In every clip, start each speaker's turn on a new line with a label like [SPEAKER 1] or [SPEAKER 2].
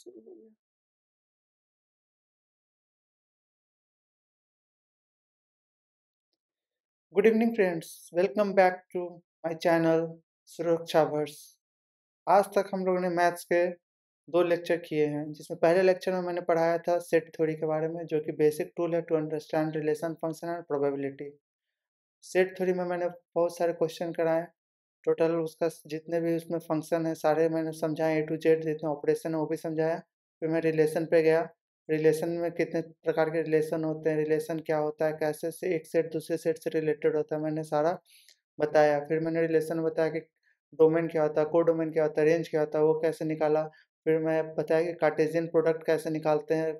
[SPEAKER 1] शुरू हो गया। Good evening friends, welcome back to my channel सुरक्षावर्स। आज तक हम लोगों ने मैथ्स के दो लेक्चर किए हैं, जिसमें पहले लेक्चर में मैंने पढ़ाया था सेट थ्योरी के बारे में, जो कि बेसिक टूल है to understand relation, function and probability. Set theory में मैंने बहुत सारे क्वेश्चन कराए। टोटल उसका जितने भी उसमें फंक्शन है सारे मैंने समझाए, ए टू जेड जितने ऑपरेशन है वो भी समझाया। फिर मैं रिलेशन पे गया। रिलेशन में कितने प्रकार के रिलेशन होते हैं, रिलेशन क्या होता है, कैसे से एक सेट दूसरे सेट से रिलेटेड होता है, मैंने सारा बताया। फिर मैंने रिलेशन बताया कि डोमेन क्या होता है, को डोमेन क्या होता है, रेंज क्या होता है, वो कैसे निकाला। फिर मैं बताया कि कार्टेशियन प्रोडक्ट कैसे निकालते हैं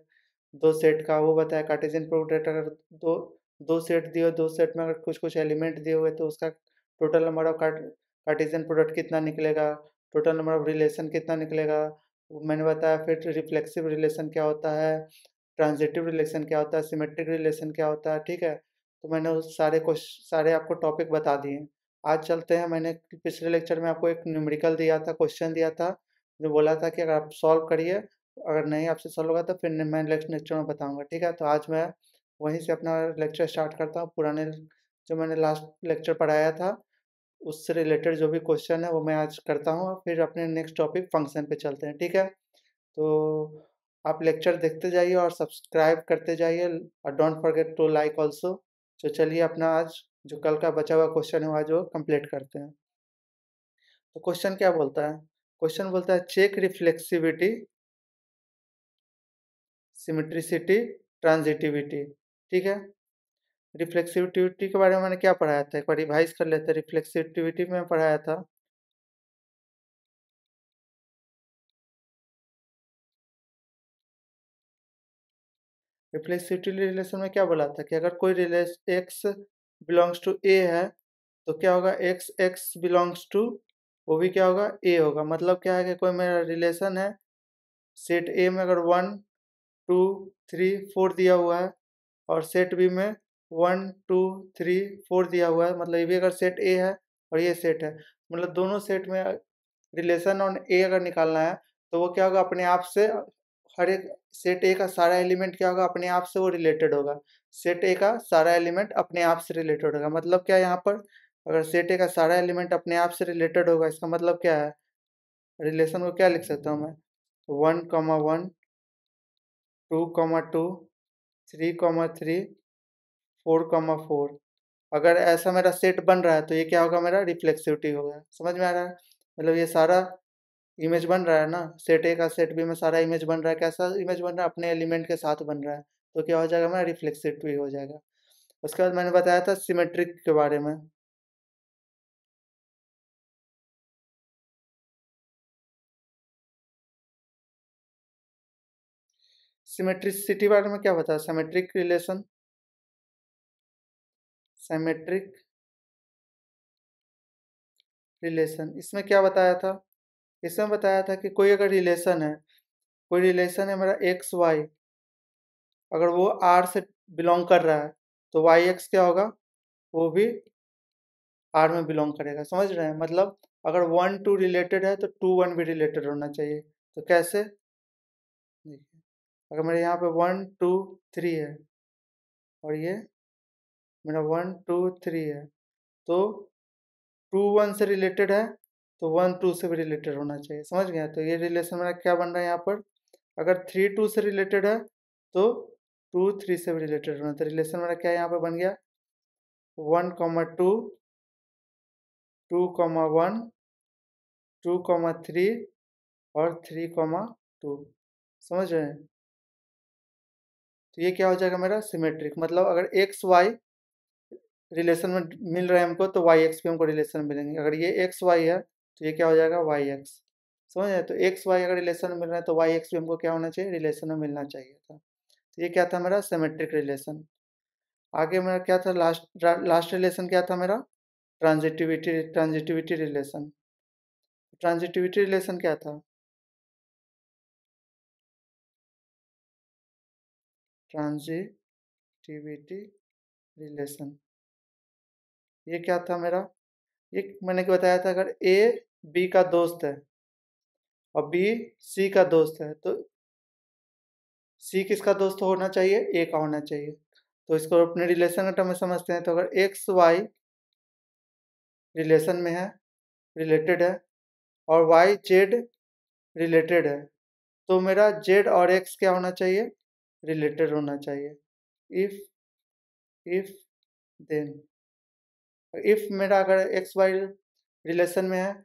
[SPEAKER 1] दो सेट का, वो बताया। कार्टेशियन प्रोडक्ट अगर दो दो सेट दिए, दो सेट में अगर कुछ कुछ एलिमेंट दिए हुए तो उसका total number of Cartesian product कितना निकलेगा, टोटल नंबर ऑफ रिलेशन कितना निकलेगा, वो मैंने बताया। फिर रिफ्लेक्सिव रिलेशन क्या होता है, ट्रांजिटिव रिलेशन क्या होता है, सिमेट्रिक रिलेशन क्या होता है, ठीक है। तो मैंने उस सारे आपको टॉपिक बता दिए। आज चलते हैं। मैंने पिछले लेक्चर में आपको एक न्यूमेरिकल दिया था, क्वेश्चन दिया था, जो बोला था कि अगर आप सॉल्व करिए, अगर नहीं आपसे सॉल्व होगा तो फिर मैं नेक्स्ट लेक्चर में बताऊंगा, ठीक है। तो आज मैं वहीं से अपना लेक्चर स्टार्ट करता हूँ। पुराने जो मैंने लास्ट लेक्चर पढ़ाया था उससे रिलेटेड जो भी क्वेश्चन है वो मैं आज करता हूँ, और फिर अपने नेक्स्ट टॉपिक फंक्शन पे चलते हैं, ठीक है। तो आप लेक्चर देखते जाइए और सब्सक्राइब करते जाइए, और don't forget to like also. तो चलिए अपना आज जो कल का बचा हुआ क्वेश्चन है आज वो कंप्लीट करते हैं। तो क्वेश्चन क्या बोलता है? क्वेश्चन बोलता है चेक रिफ्लेक्सिविटी, सिमेट्रिसिटी, ट्रांजिटिविटी, ठीक है। रिफ्लेक्सिविटी के बारे में मैंने क्या पढ़ाया था, एक बार रिवाइज कर लेते हैं। रिफ्लेक्सिविटी में पढ़ाया था रिफ्लेक्सिविटी रिलेशन में क्या बोला था कि अगर कोई रिलेशन एक्स बिलोंग्स टू ए है तो क्या होगा, एक्स एक्स बिलोंग्स टू वो भी क्या होगा, ए होगा। मतलब क्या है कि कोई मेरा रिलेशन है, सेट ए में अगर 1 2 3 4 दिया हुआ है, और सेट बी में 1 2 3 4 दिया हुआ है, मतलब ये भी अगर सेट ए है और ये सेट है, मतलब दोनों सेट में रिलेशन ऑन ए अगर निकालना है तो वो क्या होगा, अपने आप से हर एक सेट ए का सारा एलिमेंट क्या होगा, अपने आप से वो रिलेटेड होगा। सेट ए का सारा एलिमेंट अपने आप से रिलेटेड होगा। मतलब क्या है यहाँ पर, अगर सेट ए का सारा एलिमेंट अपने आप से रिलेटेड होगा, इसका मतलब क्या है, रिलेशन को क्या लिख सकता हूँ मैं, 1 1 2 2 3 3 4 4। अगर ऐसा मेरा सेट बन रहा है तो ये क्या होगा, मेरा रिफ्लेक्सिविटी होगा। समझ में आ रहा है? मतलब ये सारा इमेज बन रहा है ना, सेट ए का सेट बी में सारा इमेज बन रहा है। कैसा इमेज बन रहा है, अपने एलिमेंट के साथ बन रहा है। तो क्या हो जाएगा, मेरा रिफ्लेक्सिविटी हो जाएगा। उसके बाद मैंने बताया था सिमेट्रिक के बारे में। सिमेट्रिसिटी बारे में क्या बताया, सिमेट्रिक रिलेशन, सिमेट्रिक रिलेशन, इसमें क्या बताया था, इसमें बताया था कि कोई अगर रिलेशन है, कोई रिलेशन है मेरा एक्स वाई, अगर वो आर से बिलोंग कर रहा है तो वाई एक्स क्या होगा, वो भी आर में बिलोंग करेगा। समझ रहे हैं? मतलब अगर 1 2 रिलेटेड है तो 2 1 भी रिलेटेड होना चाहिए। तो कैसे, देखिए, अगर मेरे यहाँ पे 1 2 3 है और ये मेरा 1 2 3 है, तो 2 1 से रिलेटेड है तो 1 2 से भी रिलेटेड होना चाहिए। समझ गया? तो ये रिलेशन मेरा क्या बन रहा है यहाँ पर, अगर 3 2 से रिलेटेड है तो 2 3 से भी रिलेटेड होना। तो रिलेशन मेरा क्या यहाँ पे बन गया, 1 2 2 1 2 3 और 3 2। समझ रहे हैं? तो ये क्या हो जाएगा मेरा सिमेट्रिक। मतलब अगर एक्स वाई रिलेशन में मिल रहे हैं हमको तो वाई एक्स भी हमको रिलेशन में मिलेंगे। अगर ये एक्स वाई है तो ये क्या हो जाएगा, वाई एक्स। समझ रहे हैं? तो एक्स वाई अगर रिलेशन में मिल रहा है तो वाई एक्स भी हमको क्या होना चाहिए, रिलेशन में मिलना चाहिए था। तो ये क्या था मेरा सिमेट्रिक रिलेशन। आगे मेरा क्या था, लास्ट लास्ट रिलेशन क्या था मेरा, ट्रांजिटिविटी रिलेशन। ट्रांजिटिविटी रिलेशन क्या था, ट्रांजिटिविटी रिलेशन, ये क्या था मेरा, ये मैंने क्या बताया था, अगर ए बी का दोस्त है और बी सी का दोस्त है तो सी किसका दोस्त होना चाहिए, ए का होना चाहिए। तो इसको अपने रिलेशन का टर्म में समझते हैं। तो अगर एक्स वाई रिलेशन में है, रिलेटेड है, और वाई जेड रिलेटेड है, तो मेरा जेड और एक्स क्या होना चाहिए, रिलेटेड होना चाहिए। इफ देन इफ मेरा अगर एक्स वाई रिलेशन में है,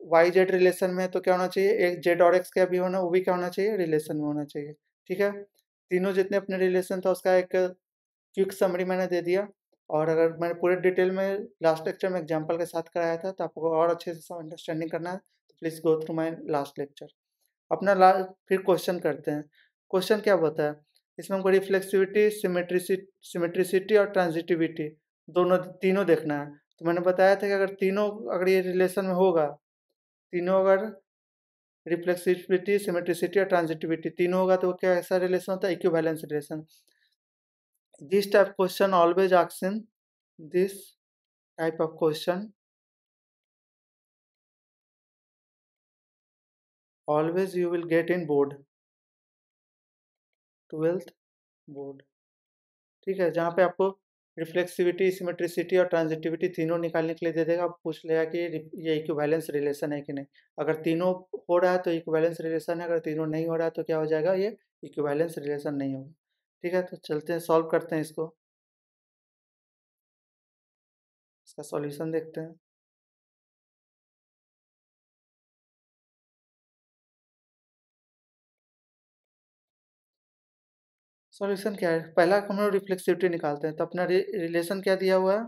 [SPEAKER 1] वाई जेड रिलेशन में है, तो क्या होना चाहिए, एक जेड और एक्स क्या भी होना, वो भी क्या होना चाहिए, रिलेशन में होना चाहिए। ठीक है, तीनों जितने अपने रिलेशन था उसका एक क्विक समरी मैंने दे दिया। और अगर मैंने पूरे डिटेल में लास्ट लेक्चर में एग्जांपल के साथ कराया था, तो आपको और अच्छे से अंडरस्टैंडिंग करना है तो please go through my last lecture. अपना फिर क्वेश्चन करते हैं। क्वेश्चन क्या होता है, इसमें हमको रिफ्लेक्सिविटी, सिमेट्रिसिटी और ट्रांजिटिविटी दोनों तीनों देखना है। तो मैंने बताया था कि अगर ये रिलेशन में होगा, तीनों अगर रिफ्लेक्सिविटी, सिमेट्रिसिटी और ट्रांजिटिविटी तीनों होगा, तो क्या ऐसा रिलेशन होता है, equivalence relation. This type question always asks in this type of question always you will get in board, 12th board. ठीक है, जहाँ पे आपको रिफ्लेक्सिविटी, सिमेट्रिसिटी और ट्रांजिटिविटी तीनों निकालने के लिए दे देगा। पूछ लेगा कि ये इक्विवेलेंस रिलेशन है कि नहीं। अगर तीनों हो रहा है तो इक्विवेलेंस रिलेशन है, अगर तीनों नहीं हो रहा है तो क्या हो जाएगा, ये इक्विवेलेंस रिलेशन नहीं होगा। ठीक है, तो चलते हैं सॉल्व करते हैं इसको। इसका सॉल्यूशन देखते हैं। सॉल्यूशन क्या है, पहला हम लोग रिफ्लेक्सिविटी निकालते हैं। तो अपना रिलेशन क्या दिया हुआ है,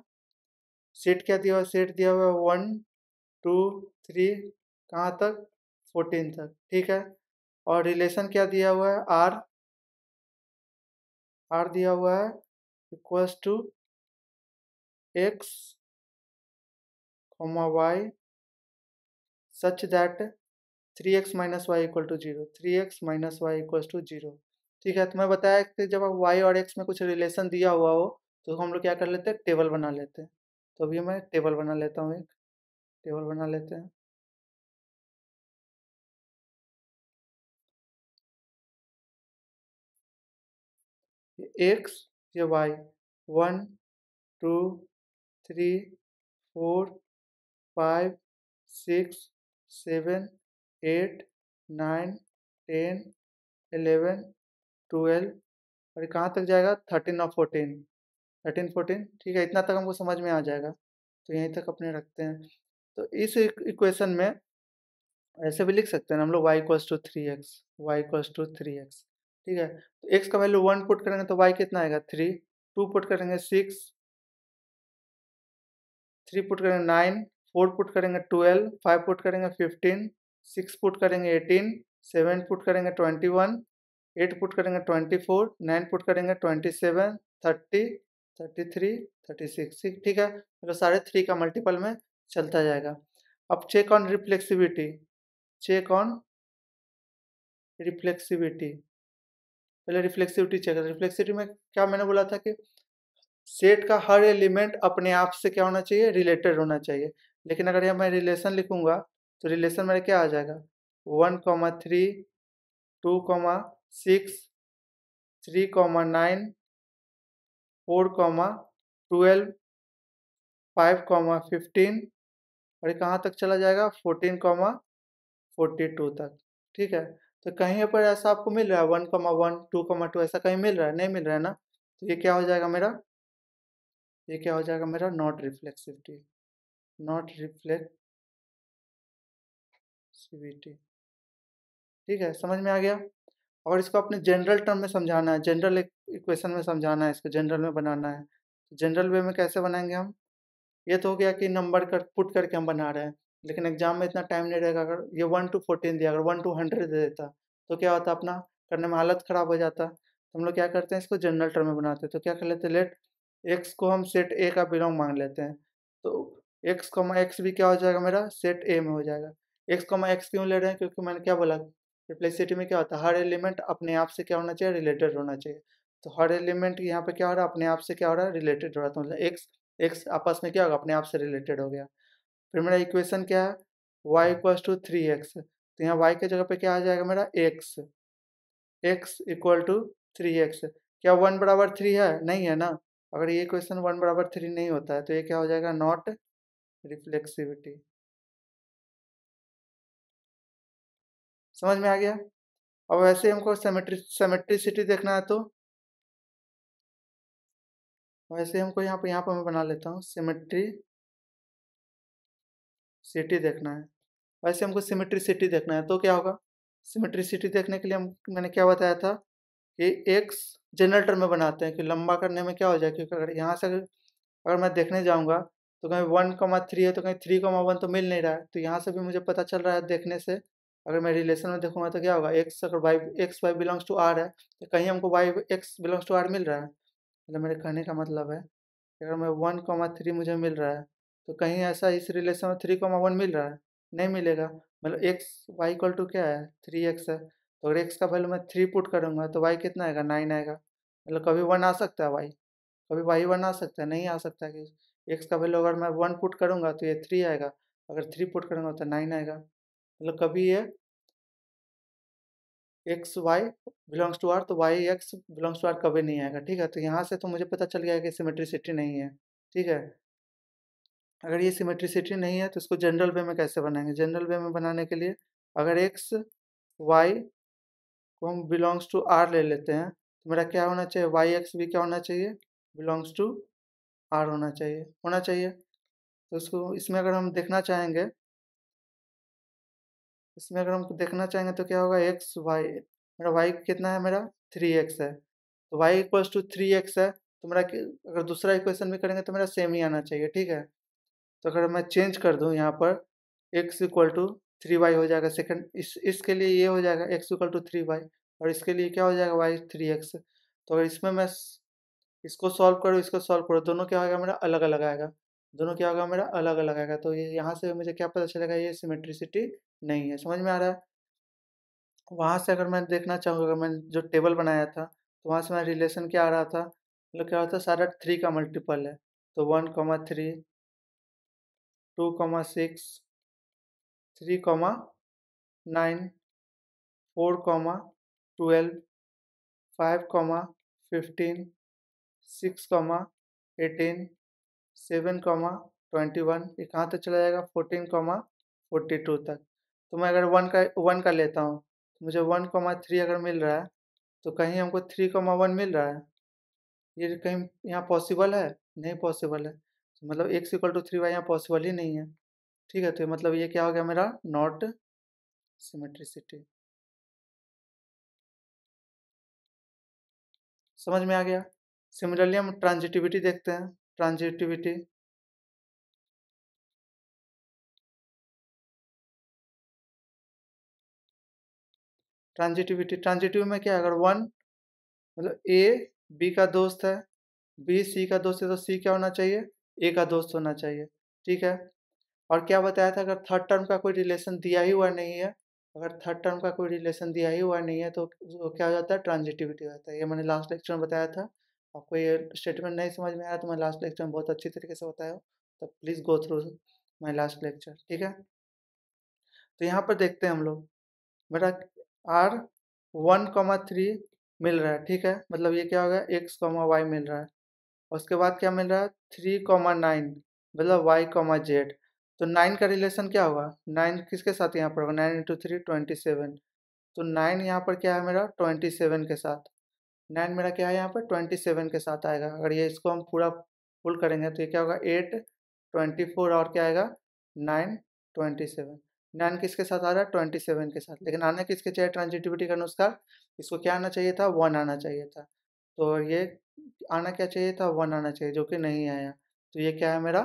[SPEAKER 1] सेट क्या दिया हुआ है, सेट दिया हुआ है 1 2 3 कहाँ तक, 14 तक। ठीक है, और रिलेशन क्या दिया हुआ है, आर दिया हुआ है equals to x y such that 3x minus y equal to 0, 3x minus y equals to 0। ठीक है, तो मैं बताया कि जब y और x में कुछ रिलेशन दिया हुआ हो तो हम लोग क्या कर लेते हैं, टेबल बना लेते हैं। तो अभी मैं टेबल बना लेता हूँ, एक टेबल बना लेते हैं। ये x, ये y, 1 2 3 4 5 6 7 8 9 10 11 12 और ये कहाँ तक जाएगा, 13 और 14, 13 14। ठीक है, इतना तक हमको समझ में आ जाएगा, तो यहीं तक अपने रखते हैं। तो इस इक्वेशन में ऐसे भी लिख सकते हैं हम लोग, y equals to 3x, y equals to 3x। ठीक है, तो x का वैल्यू 1 पुट करेंगे तो y कितना आएगा, 3, 2 पुट करेंगे 6, 3 पुट करेंगे 9, 4 पुट करेंगे 12, 5 पुट करेंगे 15, 6 पुट करेंगे 18, 7 पुट करेंगे 21, 8 पुट करेंगे 24, 9 पुट करेंगे 27, 30, 33, 36। ठीक है, तो सारे 3 का मल्टीपल में चलता जाएगा। अब check on reflexivity, check on reflexivity, पहले रिफ्लेक्सिविटी चेक। रिफ्लेक्सिविटी में क्या मैंने बोला था कि सेट का हर एलिमेंट अपने आप से क्या होना चाहिए, रिलेटेड होना चाहिए। लेकिन अगर यहाँ मैं रिलेशन लिखूंगा तो रिलेशन मेरा क्या आ जाएगा, 1,3 2,6 3,9 4,12 5,15 और ये कहाँ तक चला जाएगा, 14,42 तक। ठीक है, तो कहीं पर ऐसा आपको मिल रहा है 1,1 2,2 ऐसा कहीं मिल रहा है, नहीं मिल रहा है ना। तो ये क्या हो जाएगा मेरा, ये क्या हो जाएगा मेरा, नॉट रिफ्लेक्सिविटी, नॉट रिफ्लेक्सिविटी। ठीक है, समझ में आ गया। और इसको अपने जनरल टर्म में समझाना है, जनरल इक्वेशन में समझाना है, इसको जनरल में बनाना है। जनरल वे में कैसे बनाएंगे हम, ये तो हो गया कि नंबर कर पुट करके हम बना रहे हैं, लेकिन एग्जाम में इतना टाइम नहीं रहेगा। अगर ये 1 to 14 दिया, अगर 1 to 100 दे देता तो क्या होता, अपना करने में हालत ख़राब हो जाता। तो हम लोग क्या करते हैं, इसको जनरल टर्म में बनाते हैं। तो क्या कर लेते हैं, लेट एक्स को हम सेट ए का बिलोंग मान लेते हैं। तो एक्स कॉमा एक्स भी क्या हो जाएगा मेरा, सेट ए में हो जाएगा। एक्स कॉमा एक्स क्यों ले रहे हैं, क्योंकि मैंने क्या बोला, रिप्लेसिटी में क्या होता है, हर एलिमेंट अपने आप से क्या होना चाहिए, रिलेटेड होना चाहिए। तो हर एलिमेंट यहाँ पे क्या हो रहा है, अपने आप से क्या हो रहा है, रिलेटेड हो रहा है। तो मतलब एक्स एक्स आपस में क्या होगा, अपने आप से रिलेटेड हो गया। फिर मेरा इक्वेशन क्या है, y इक्वल्स टू 3x। तो यहाँ y के जगह पे क्या आ जाएगा मेरा, x, x equal to 3x। क्या 1 बराबर 3 है? नहीं है ना। अगर ये क्वेश्चन 1 बराबर 3 नहीं होता है तो ये क्या हो जाएगा? Not reflexivity. समझ में आ गया? अब वैसे हमको सेमेट्रिसिटी देखना है तो वैसे हमको यहाँ पे मैं बना लेता हूँ सिमेट्रिसिटी देखना है। वैसे हमको सिमेट्रिसिटी देखना है तो क्या होगा? सिमेट्रिसिटी देखने के लिए मैंने क्या बताया था कि एक्स जनरल टर्म में बनाते हैं कि लंबा करने में क्या हो जाए, क्योंकि अगर यहाँ से अगर मैं देखने जाऊँगा तो कहीं 1,3 है तो कहीं 3,1 तो मिल नहीं रहा है। तो यहाँ से भी मुझे पता चल रहा है देखने से, अगर मैं रिलेशन में देखूँगा तो क्या होगा, एक्स अगर Y X Y belongs to R है तो कहीं हमको Y X belongs to R मिल रहा है। मतलब मेरे कहने का मतलब है कि अगर मैं 1,3 मुझे मिल रहा है तो कहीं ऐसा इस रिलेशन में 3,1 मिल रहा है? नहीं मिलेगा। मतलब एक्स वाई इक्वल टू क्या है? 3x है। तो अगर एक्स का वैल्यू मैं 3 पुट करूँगा तो वाई कितना आएगा? 9 आएगा। मतलब कभी 1 आ सकता है वाई, कभी वाई 1 आ सकता है, नहीं आ सकता। कि एक्स का वैल्यू अगर मैं 1 पुट करूँगा तो ये 3 आएगा, अगर 3 पुट करूँगा तो 9 आएगा। मतलब कभी ये X Y belongs to R तो Y X belongs to R कभी नहीं आएगा। ठीक है, तो यहाँ से तो मुझे पता चल गया कि सिमेट्रिसिटी नहीं है। ठीक है, अगर ये सिमेट्रिसिटी नहीं है तो इसको जनरल वे में कैसे बनाएंगे? जनरल वे में बनाने के लिए अगर एक्स वाई को हम बिलोंग्स टू आर ले लेते हैं तो मेरा क्या होना चाहिए? वाई एक्स भी क्या होना चाहिए? बिलोंग्स टू आर होना चाहिए। तो इसको इसमें अगर हम देखना चाहेंगे तो क्या होगा? एक्स वाई, मेरा वाई कितना है? मेरा 3x है। तो वाई इक्वल्स टू 3x है तो मेरा अगर दूसरा इक्वेशन भी करेंगे तो मेरा सेम ही आना चाहिए। ठीक है, तो अगर मैं चेंज कर दूँ यहाँ पर x इक्वल टू 3y हो जाएगा। सेकंड इसके लिए ये हो जाएगा x इक्वल टू 3y, और इसके लिए क्या हो जाएगा? y 3x। तो अगर इसमें मैं इसको सॉल्व करूँ, इसको सॉल्व करूँ, दोनों क्या होगा? मेरा अलग अलग आएगा। दोनों क्या होगा? मेरा अलग अलग आएगा। तो ये यहाँ से मुझे क्या पता चलेगा? ये सिमेट्रिसिटी नहीं है। समझ में आ रहा है? वहाँ से अगर मैं देखना चाहूँ, अगर मैंने जो टेबल बनाया था तो वहाँ से मेरा रिलेशन क्या आ रहा था? मतलब क्या होता है? सारा 3 का मल्टीपल है तो 1,3, 2,6, 3,9, 4,12, 5,15, 6,18, 7,21, ये कहाँ तक चला जाएगा? 14,42 तक। तो मैं अगर वन का लेता हूँ तो मुझे 1,3 अगर मिल रहा है तो कहीं हमको 3,1 मिल रहा है? ये कहीं यहाँ पॉसिबल है? नहीं पॉसिबल है। तो मतलब x इक्वल टू 3y यहाँ पॉसिबल ही नहीं है। ठीक है, तो मतलब ये क्या हो गया? मेरा नॉट सिमेट्रिसिटी। समझ में आ गया? सिमिलरली हम ट्रांजिटिविटी देखते हैं। ट्रांजिटिविटी ट्रांजिटिव में क्या है? अगर वन मतलब ए बी का दोस्त है, बी सी का दोस्त है तो सी क्या होना चाहिए? ए का दोस्त होना चाहिए। ठीक है, और क्या बताया था? अगर थर्ड टर्म का कोई रिलेशन दिया ही हुआ नहीं है, अगर थर्ड टर्म का कोई रिलेशन दिया ही हुआ नहीं है तो वो क्या हो जाता है? ट्रांजिटिविटी हो जाता है। ये मैंने लास्ट लेक्चर में बताया था। आपको ये स्टेटमेंट नहीं समझ में आया तो मैं लास्ट लेक्चर में बहुत अच्छी तरीके से बताया हूँ, तो please go through my last lecture. ठीक है, तो यहाँ पर देखते हैं हम लोग, मेरा आर 1,3 मिल रहा है। ठीक है, मतलब ये क्या हो गया? x, y मिल रहा है। और उसके बाद क्या मिल रहा है? 3,9 मतलब y, z। तो 9 का रिलेशन क्या होगा? 9 किसके साथ यहाँ पर होगा? 9 इंटू 3 27। तो 9 यहाँ पर क्या है मेरा? 27 के साथ। 9 मेरा क्या है यहाँ पर? 27 के साथ आएगा। अगर ये इसको हम पूरा फुल करेंगे तो ये क्या होगा? 8, 24 और क्या आएगा? 9, 27। 9 किसके साथ आ रहा है? 27 के साथ। लेकिन आना किसके चाहिए? ट्रांजिटिविटी का नुस्खा इसको क्या आना चाहिए था? 1 आना चाहिए था। तो ये आना क्या चाहिए था? 1 आना चाहिए, जो कि नहीं आया। तो ये क्या है मेरा?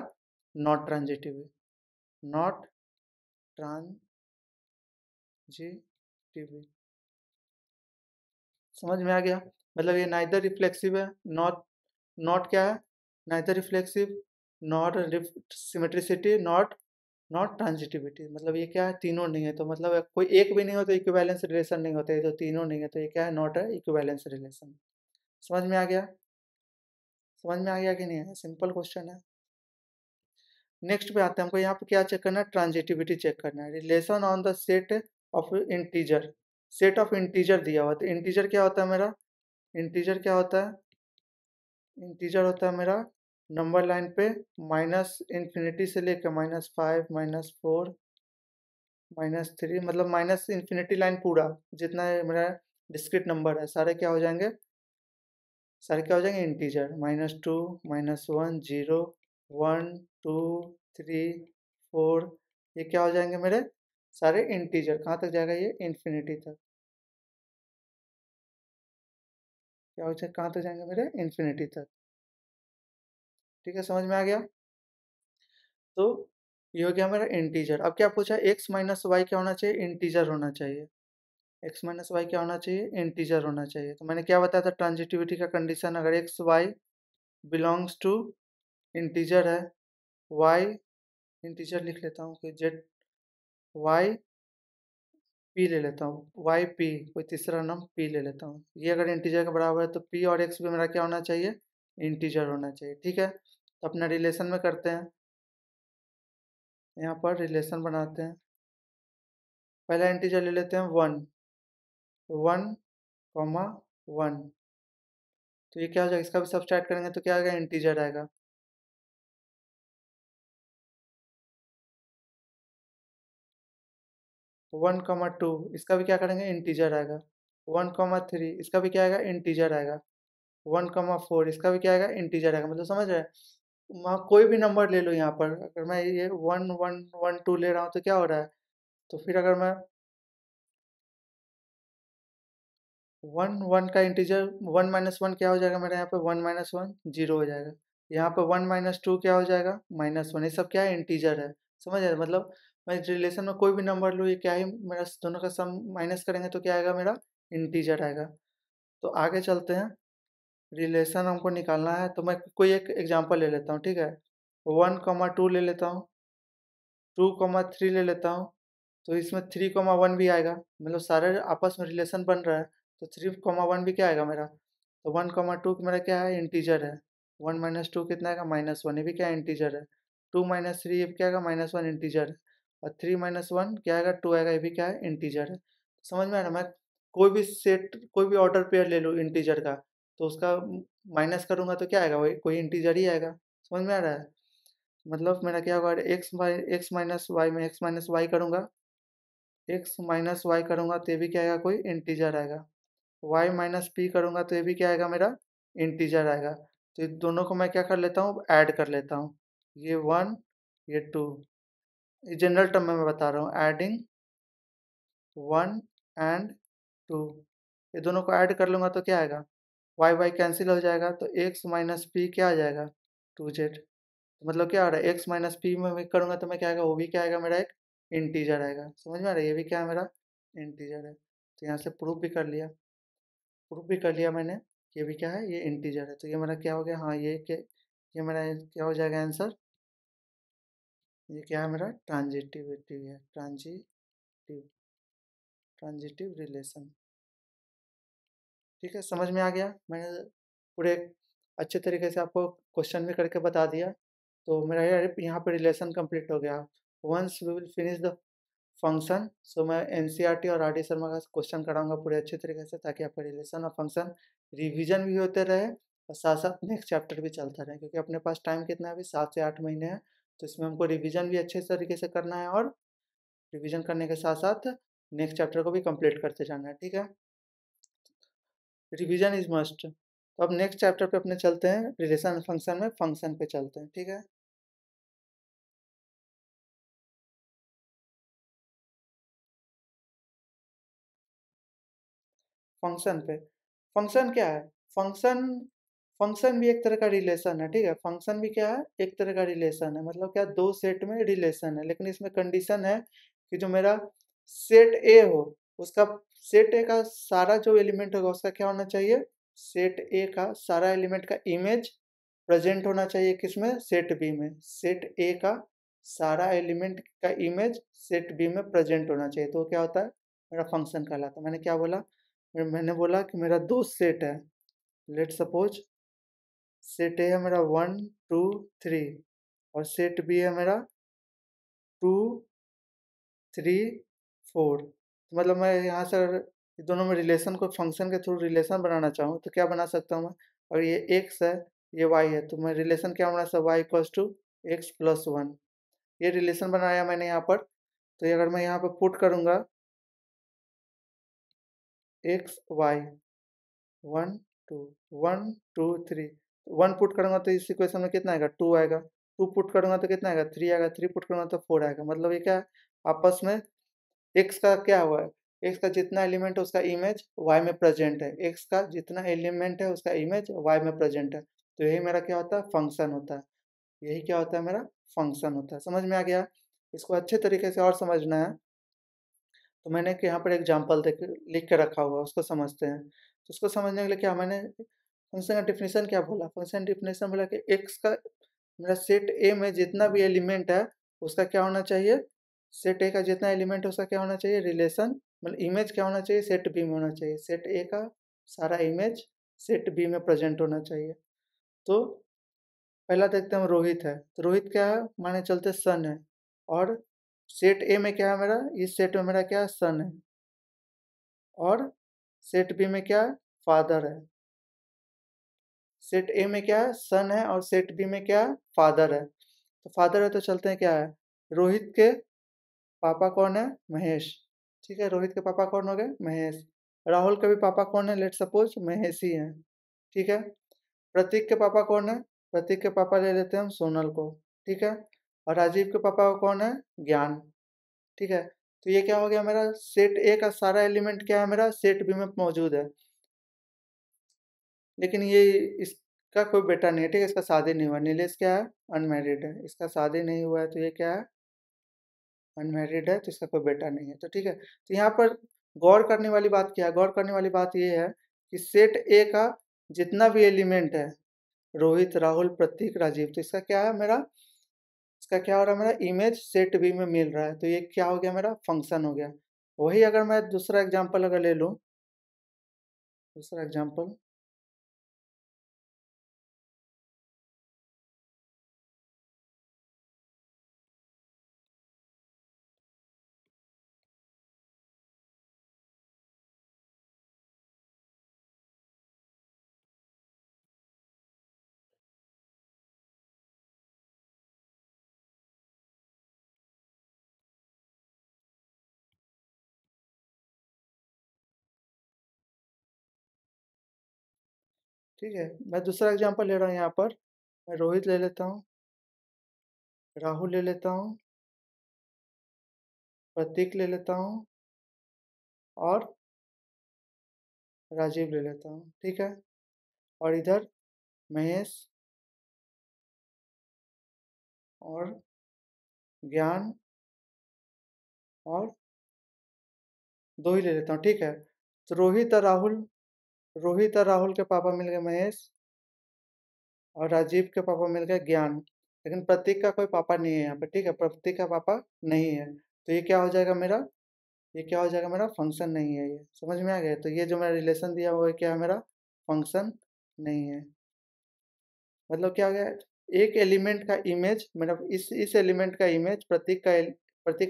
[SPEAKER 1] Not transitive. Not transitive. समझ में आ गया? मतलब ये नाइदर रिफ्लेक्सिव है, नॉट नॉट क्या है? Neither reflexive, not symmetricity, not not transitivity. मतलब ये क्या है? तीनों नहीं है। तो मतलब कोई एक भी नहीं हो तो इक्विवेलेंस रिलेशन नहीं होता। ये तो तीनों नहीं है तो ये क्या है? नॉट है इक्विवेलेंस रिलेशन। समझ में आ गया? समझ में आ गया कि नहीं है? सिंपल क्वेश्चन है। नेक्स्ट पे आते हैं। हमको यहाँ पे क्या चेक करना है? ट्रांजिटिविटी चेक करना है। Relation on the set of integer. Set of integer दिया हुआ, तो इंटीजर क्या होता है मेरा, इंटीजर क्या होता है, इंटीजर होता है मेरा नंबर लाइन पे माइनस इन्फिनिटी से लेकर -5 -4 -3, मतलब माइनस इन्फिनिटी लाइन पूरा जितना मेरा डिस्क्रीट नंबर है सारे क्या हो जाएंगे, सारे क्या हो जाएंगे इंटीजर, -2 -1 0 1 2 3 4, ये क्या हो जाएंगे मेरे सारे इंटीजर। कहाँ तक जाएगा ये, इन्फिनिटी तक, क्या हो जाए, कहाँ तक जाएंगे मेरे, इन्फिनिटी तक। ठीक है, समझ में आ गया। तो ये हो गया मेरा इंटीजर। अब क्या पूछा, एक्स माइनस वाई क्या होना चाहिए, इंटीजर होना चाहिए। एक्स माइनस वाई क्या होना चाहिए, इंटीजर होना चाहिए। तो मैंने क्या बताया था ट्रांजिटिविटी का कंडीशन, अगर x Y belongs to integer है, वाई इंटीजर लिख लेता हूँ कि जेड वाई पी ले लेता हूँ, वाई पी कोई तीसरा नाम पी ले लेता हूँ, ये अगर इंटीजर के बराबर है तो पी और एक्स भी मेरा क्या होना चाहिए, इंटीजर होना चाहिए। ठीक है, तो अपना रिलेशन में करते हैं, यहाँ पर रिलेशन बनाते हैं। पहला इंटीजर ले लेते हैं 1, 1,1, तो ये क्या हो जाएगा, इसका भी सब्सट्रैक्ट करेंगे तो क्या आएगा, इंटीजर आएगा। 1,2, इसका भी क्या करेंगे, इंटीजर आएगा। 1,3, इसका भी क्या आएगा, इंटीजर आएगा। 1,4, इसका भी क्या आएगा, इंटीजर आएगा। मतलब समझ रहे हैं, वहाँ कोई भी नंबर ले लो, यहाँ पर अगर मैं ये 1,1,1,2 ले रहा हूँ तो क्या हो रहा है, तो फिर अगर मैं 1 का इंटीजर 1 - 1 क्या हो जाएगा मेरे यहाँ पे, 1 - 1 0 हो जाएगा। यहाँ पे 1 - 2 क्या हो जाएगा, -1, ये सब क्या है, इंटीजर है। समझ रहे हैं? मतलब मैं रिलेशन में कोई भी नंबर लूँ, ये क्या ही मेरा दोनों का सम माइनस करेंगे तो क्या आएगा मेरा, इंटीजर आएगा। तो आगे चलते हैं, रिलेशन हमको निकालना है, तो मैं कोई एक एग्जांपल ले लेता हूँ। ठीक है, 1,2 ले लेता हूँ, 2,3 ले लेता हूँ, तो इसमें 3,1 भी आएगा, मतलब सारे आपस में रिलेशन बन रहा है, तो 3,1 भी क्या आएगा मेरा, तो 1,2 मेरा क्या है, इंटीजर है। 1 - 2 कितना आएगा, -1, ये भी क्या है, इंटीजर है। 2 - 3 ये भी क्या आएगा, -1 इंटीजर है। और 3 - 1 क्या आएगा, 2 आएगा, ये भी क्या है, इंटीजर है। समझ में आ रहा है? मैं कोई भी सेट, कोई भी ऑर्डर पेयर ले लूँ इंटीजर का, तो उसका माइनस करूँगा तो क्या आएगा, वही कोई इंटीजर ही आएगा। समझ में आ रहा है? मतलब मेरा क्या होगा, एक्स माइनस वाई में एक्स माइनस वाई करूँगा, एक्स माइनस वाई करूँगा तो ये भी क्या आएगा, कोई इंटीजर आएगा। वाई माइनस पी करूँगा तो ये भी क्या आएगा, मेरा इंटीजर आएगा। तो इन दोनों को मैं क्या कर लेता हूँ, ऐड कर लेता हूँ, ये 1 ये 2, ये जनरल टर्म में मैं बता रहा हूँ, एडिंग 1 एंड 2, ये दोनों को ऐड कर लूँगा तो क्या आएगा, वाई वाई कैंसिल हो जाएगा, तो एक्स माइनस पी क्या आ जाएगा, 2z। तो मतलब क्या आ रहा है, एक्स माइनस पी में मैं करूँगा तो मैं क्या आएगा, वो भी क्या आएगा, मेरा एक इंटीजर आएगा। समझ में आ रहा है, ये भी क्या है, मेरा इंटीजर है। तो यहाँ से प्रूफ भी कर लिया, प्रूफ भी कर लिया मैंने, ये भी क्या है, ये इंटीजर है। तो ये मेरा क्या हो गया, हाँ ये मेरा क्या हो जाएगा आंसर, ये क्या है, मेरा ट्रांजिटिविटी है, ट्रांजिटिव रिलेशन। ठीक है, समझ में आ गया। मैंने पूरे अच्छे तरीके से आपको क्वेश्चन भी करके बता दिया। तो मेरा यहाँ पे रिलेशन कंप्लीट हो गया। Once we will finish the function, so मैं एनसीईआरटी और आर डी शर्मा का क्वेश्चन कराऊंगा पूरे अच्छे तरीके से, ताकि आपका रिलेशन और फंक्शन रिवीजन भी होते रहे और साथ साथ नेक्स्ट चैप्टर भी चलता रहे, क्योंकि अपने पास टाइम कितना है अभी, 7 से 8 महीने हैं। तो इसमें हमको रिवीजन भी अच्छे तरीके से करना है, और रिवीजन करने के साथ साथ नेक्स्ट चैप्टर को भी कंप्लीट करते जाना है। ठीक है, रिवीजन इज मस्ट। तो अब नेक्स्ट चैप्टर पे अपने चलते हैं, रिलेशन फंक्शन में फंक्शन पे चलते हैं। ठीक है, फंक्शन पे, फंक्शन क्या है, फंक्शन फंक्शन भी एक तरह का रिलेशन है। ठीक है, फंक्शन भी क्या है, एक तरह का रिलेशन है। मतलब क्या, दो सेट में रिलेशन है, लेकिन इसमें कंडीशन है कि जो मेरा सेट ए हो, उसका सेट ए का सारा जो एलिमेंट होगा उसका क्या होना चाहिए, सेट ए का सारा एलिमेंट का इमेज प्रेजेंट होना चाहिए किसमें, सेट बी में। सेट ए का सारा एलिमेंट का इमेज सेट बी में प्रेजेंट होना चाहिए, तो क्या होता है, मेरा फंक्शन कहलाता है। मैंने क्या बोला, मैंने बोला कि मेरा दो सेट है, लेट सपोज सेट ए है मेरा 1 2 3, और सेट बी है मेरा 2 3 4। मतलब मैं यहाँ से ये दोनों में रिलेशन को फंक्शन के थ्रू रिलेशन बनाना चाहूँ तो क्या बना सकता हूँ मैं? और ये एक्स है, ये वाई है, तो मैं रिलेशन क्या बना सकता, y equals to x plus one. ये रिलेशन बनाया मैंने यहाँ पर। तो ये अगर मैं यहाँ पर पुट करूँगा एक्स वाई 1 2 1 2 3, 1 पुट करूँगा तो इस इक्वेशन में कितना आएगा, 2 आएगा। 2 पुट करूँगा तो कितना आएगा, 3 आएगा। 3 पुट करूँगा तो 4 आएगा। मतलब ये क्या है, आपस में एक्स का क्या हुआ है, एक्स का जितना एलिमेंट है उसका इमेज वाई में प्रेजेंट है, एक्स का जितना एलिमेंट है उसका इमेज वाई में प्रेजेंट है। तो यही मेरा क्या होता है, फंक्शन होता है। यही क्या होता है, मेरा फंक्शन होता है। समझ में आ गया? इसको अच्छे तरीके से और समझना है तो मैंने एक यहाँ पर एग्जाम्पल देख लिख के रखा हुआ है, उसको समझते हैं। तो उसको समझने के लिए क्या मैंने फंक्शन का डिफिनीशन क्या बोला, फंक्शन डिफिनीशन बोला कि एक्स का मेरा सेट ए में जितना भी एलिमेंट है उसका क्या होना चाहिए, सेट ए का जितना एलिमेंट है उसका क्या होना चाहिए, रिलेशन मतलब इमेज क्या होना चाहिए, सेट बी में होना चाहिए। सेट ए का सारा इमेज सेट बी में प्रेजेंट होना चाहिए। तो पहला देखते हैं, हम रोहित है, तो रोहित क्या है, माने चलते सन है, और सेट ए में क्या है मेरा, इस सेट में मेरा क्या है, सन है, और सेट बी में क्या है, फादर है। सेट ए में क्या है, सन है, और सेट बी में क्या है, फादर है। तो फादर है तो चलते हैं क्या है, रोहित के पापा कौन है, महेश। ठीक है, रोहित के पापा कौन हो गए, महेश। राहुल के भी पापा कौन है, लेट सपोज महेश ही है। ठीक है, प्रतीक के पापा कौन है, प्रतीक के पापा ले लेते हैं हम सोनल को। ठीक है, और राजीव के पापा कौन है, ज्ञान। ठीक है, तो ये क्या हो गया, मेरा सेट ए का सारा एलिमेंट क्या है, मेरा सेट बी में मौजूद है। लेकिन ये इसका कोई बेटा नहीं है। ठीक है, इसका शादी नहीं हुआ। नीलेश क्या है, अनमैरिड है, इसका शादी नहीं हुआ है, तो ये क्या है, अनमैरिड है, तो इसका कोई बेटा नहीं है। तो ठीक है, तो यहाँ पर गौर करने वाली बात क्या है, गौर करने वाली बात ये है कि सेट ए का जितना भी एलिमेंट है, रोहित, राहुल, प्रतीक, राजीव, तो इसका क्या है, मेरा इसका क्या हो रहा है, मेरा इमेज सेट बी में मिल रहा है। तो ये क्या हो गया, मेरा फंक्शन हो गया। वही अगर मैं दूसरा एग्जांपल अगर ले लूँ, दूसरा एग्जांपल, ठीक है, मैं दूसरा एग्जांपल ले रहा हूँ यहाँ पर। मैं रोहित ले लेता हूँ, राहुल ले लेता हूँ, प्रतीक ले लेता हूँ, और राजीव ले लेता हूँ। ठीक है, और इधर महेश और ज्ञान और दो ही ले लेता हूँ। ठीक है, तो रोहित और राहुल के पापा मिल गए महेश, और राजीव के पापा मिल गए ज्ञान। लेकिन प्रतीक का कोई पापा नहीं है यहाँ पे। ठीक है, प्रतीक का पापा नहीं है, तो ये क्या हो जाएगा मेरा, ये क्या हो जाएगा, मेरा फंक्शन नहीं है। ये समझ में आ गया? तो ये जो मेरा रिलेशन दिया हुआ है क्या है, मेरा फंक्शन नहीं है। मतलब क्या हो गया, एक एलिमेंट का इमेज, मतलब इस एलिमेंट का इमेज प्रतीक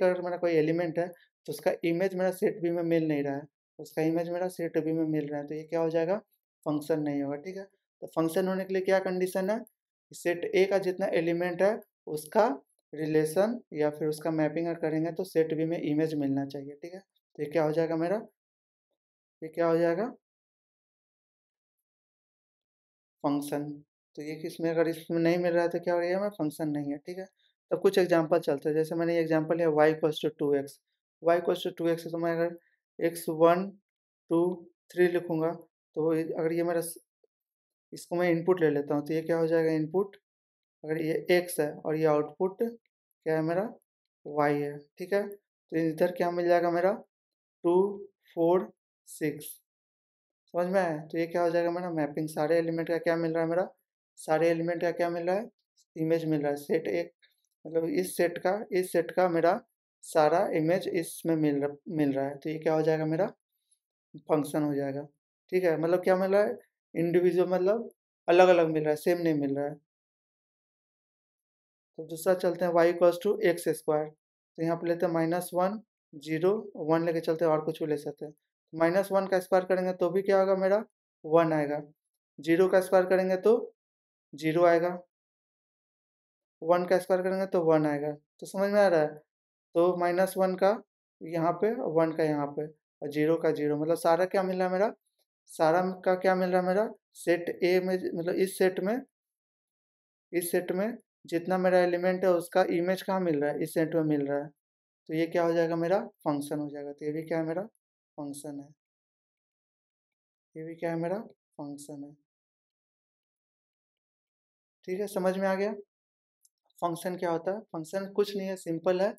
[SPEAKER 1] अगर मेरा कोई एलिमेंट है तो उसका इमेज मेरा सेट बी में मिल नहीं रहा है, उसका इमेज मेरा सेट बी में मिल रहा है, तो ये क्या हो जाएगा, फंक्शन नहीं होगा। ठीक है, तो फंक्शन होने के लिए क्या कंडीशन है, सेट ए का जितना एलिमेंट है उसका रिलेशन या फिर उसका मैपिंग अगर करेंगे तो सेट बी में इमेज मिलना चाहिए। ठीक है, तो ये क्या हो जाएगा मेरा, ये क्या हो जाएगा, फंक्शन। तो ये किसमें, अगर इसमें नहीं मिल रहा है तो क्या हो गया, हमें फंक्शन नहीं है। ठीक है, तो कुछ एग्जांपल चलते हैं। जैसे मैंने ये एग्जांपल लिया y equals to 2x, y equals to 2x है, तो मैं अगर x 1 2 3 लिखूंगा तो अगर ये मेरा इसको मैं इनपुट ले लेता हूँ तो ये क्या हो जाएगा, इनपुट, अगर ये x है और ये आउटपुट क्या है मेरा, y है। ठीक है, तो इधर क्या मिल जाएगा मेरा, 2 4 6। समझ में आया? तो ये क्या हो जाएगा, मेरा मैपिंग, सारे एलिमेंट का क्या मिल रहा है, मेरा सारे एलिमेंट का क्या मिल रहा है, इमेज मिल रहा है। सेट एक मतलब इस सेट का मेरा सारा इमेज इसमें मिल रहा है, तो ये क्या हो जाएगा, मेरा फंक्शन हो जाएगा। ठीक है, मतलब क्या मिल रहा है, इंडिविजुअल मतलब अलग अलग मिल रहा है, सेम नहीं मिल रहा है। तो दूसरा चलते हैं, y equals to x square, तो यहाँ पे लेते हैं -1 0 1 लेके चलते हैं, और कुछ भी ले सकते हैं। -1 का स्क्वायर करेंगे तो भी क्या होगा मेरा 1 आएगा। 0 का स्क्वायर करेंगे तो 0 आएगा। 1 का स्क्वायर करेंगे तो 1 आएगा। तो समझ में आ रहा है? तो -1 का यहाँ पे, 1 का यहाँ पे और 0 का 0, मतलब सारा क्या मिल रहा है मेरा? सारा का क्या मिल रहा है मेरा? सेट ए में, मतलब इस सेट में जितना मेरा एलिमेंट है उसका इमेज कहाँ मिल रहा है? इस सेट में मिल रहा है। तो ये क्या हो जाएगा मेरा? फंक्शन हो जाएगा। तो ये भी क्या है मेरा? फंक्शन है। ये भी क्या है मेरा? फंक्शन है। ठीक है, समझ में आ गया? फंक्शन क्या होता है? फंक्शन कुछ नहीं है, सिंपल है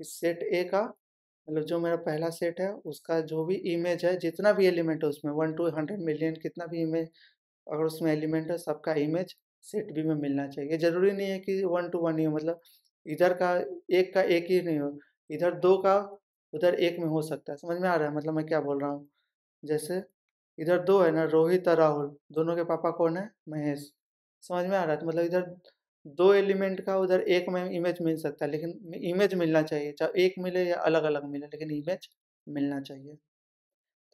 [SPEAKER 1] कि सेट ए का, मतलब जो मेरा पहला सेट है उसका जो भी इमेज है, जितना भी एलिमेंट है उसमें 1 to 100 मिलियन कितना भी इमेज अगर उसमें एलिमेंट है, सबका इमेज सेट बी में मिलना चाहिए। ज़रूरी नहीं है कि 1 to 1 ही हो, मतलब इधर का एक ही नहीं हो, इधर 2 का उधर 1 में हो सकता है। समझ में आ रहा है मतलब मैं क्या बोल रहा हूँ? जैसे इधर 2 है ना, रोहित और राहुल, दोनों के पापा कौन है? महेश। समझ में आ रहा है? तो मतलब इधर 2 एलिमेंट का उधर 1 में इमेज मिल सकता है, लेकिन इमेज मिलना चाहिए, चाहे 1 मिले या अलग-अलग मिले, लेकिन इमेज मिलना चाहिए।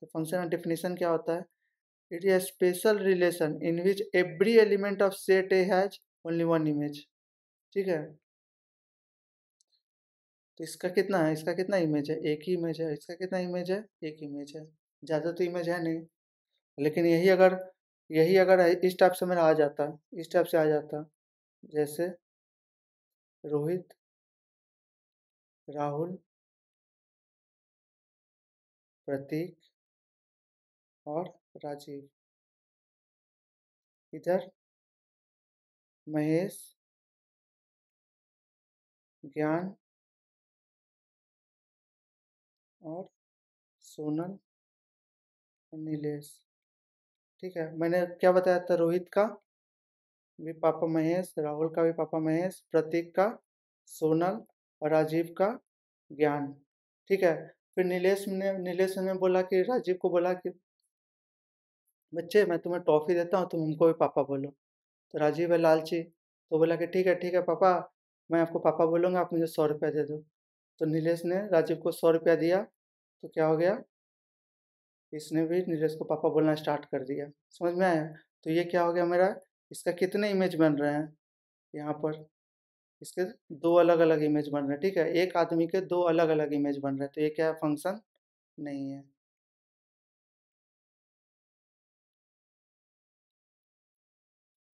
[SPEAKER 1] तो फंक्शन का डेफिनिशन क्या होता है? It is a special relation in which every element of set A has only one image. ठीक है? तो इसका कितना है? इसका कितना इमेज है? एक ही इमेज है। इसका कितना इमेज है? एक इमेज है। ज़्यादा तो इमेज है नहीं। लेकिन यही अगर इस टाइप से मेरा आ जाता, इस टाइप से आ जाता, जैसे रोहित, राहुल, प्रतीक और राजीव। इधर महेश, ज्ञान और सोनल और नीलेश। ठीक है? मैंने क्या बताया था? रोहित का भी पापा महेश, राहुल का भी पापा महेश, प्रतीक का सोनल और राजीव का ज्ञान। ठीक है? फिर नीलेश ने बोला कि राजीव को बोला कि बच्चे मैं तुम्हें टॉफ़ी देता हूँ, तुम हमको भी पापा बोलो। तो राजीव है लालची, तो बोला कि ठीक है पापा, मैं आपको पापा बोलूँगा, आप मुझे 100 रुपया दे दो। तो नीलेश ने राजीव को 100 रुपया दिया, तो क्या हो गया? इसने भी नीरज को पापा बोलना स्टार्ट कर दिया। समझ में आया? तो ये क्या हो गया मेरा? इसका कितने इमेज बन रहे हैं यहाँ पर? इसके 2 अलग-अलग इमेज बन रहे हैं, ठीक है? एक आदमी के 2 अलग-अलग इमेज बन रहे हैं, तो ये क्या है? फंक्शन नहीं है।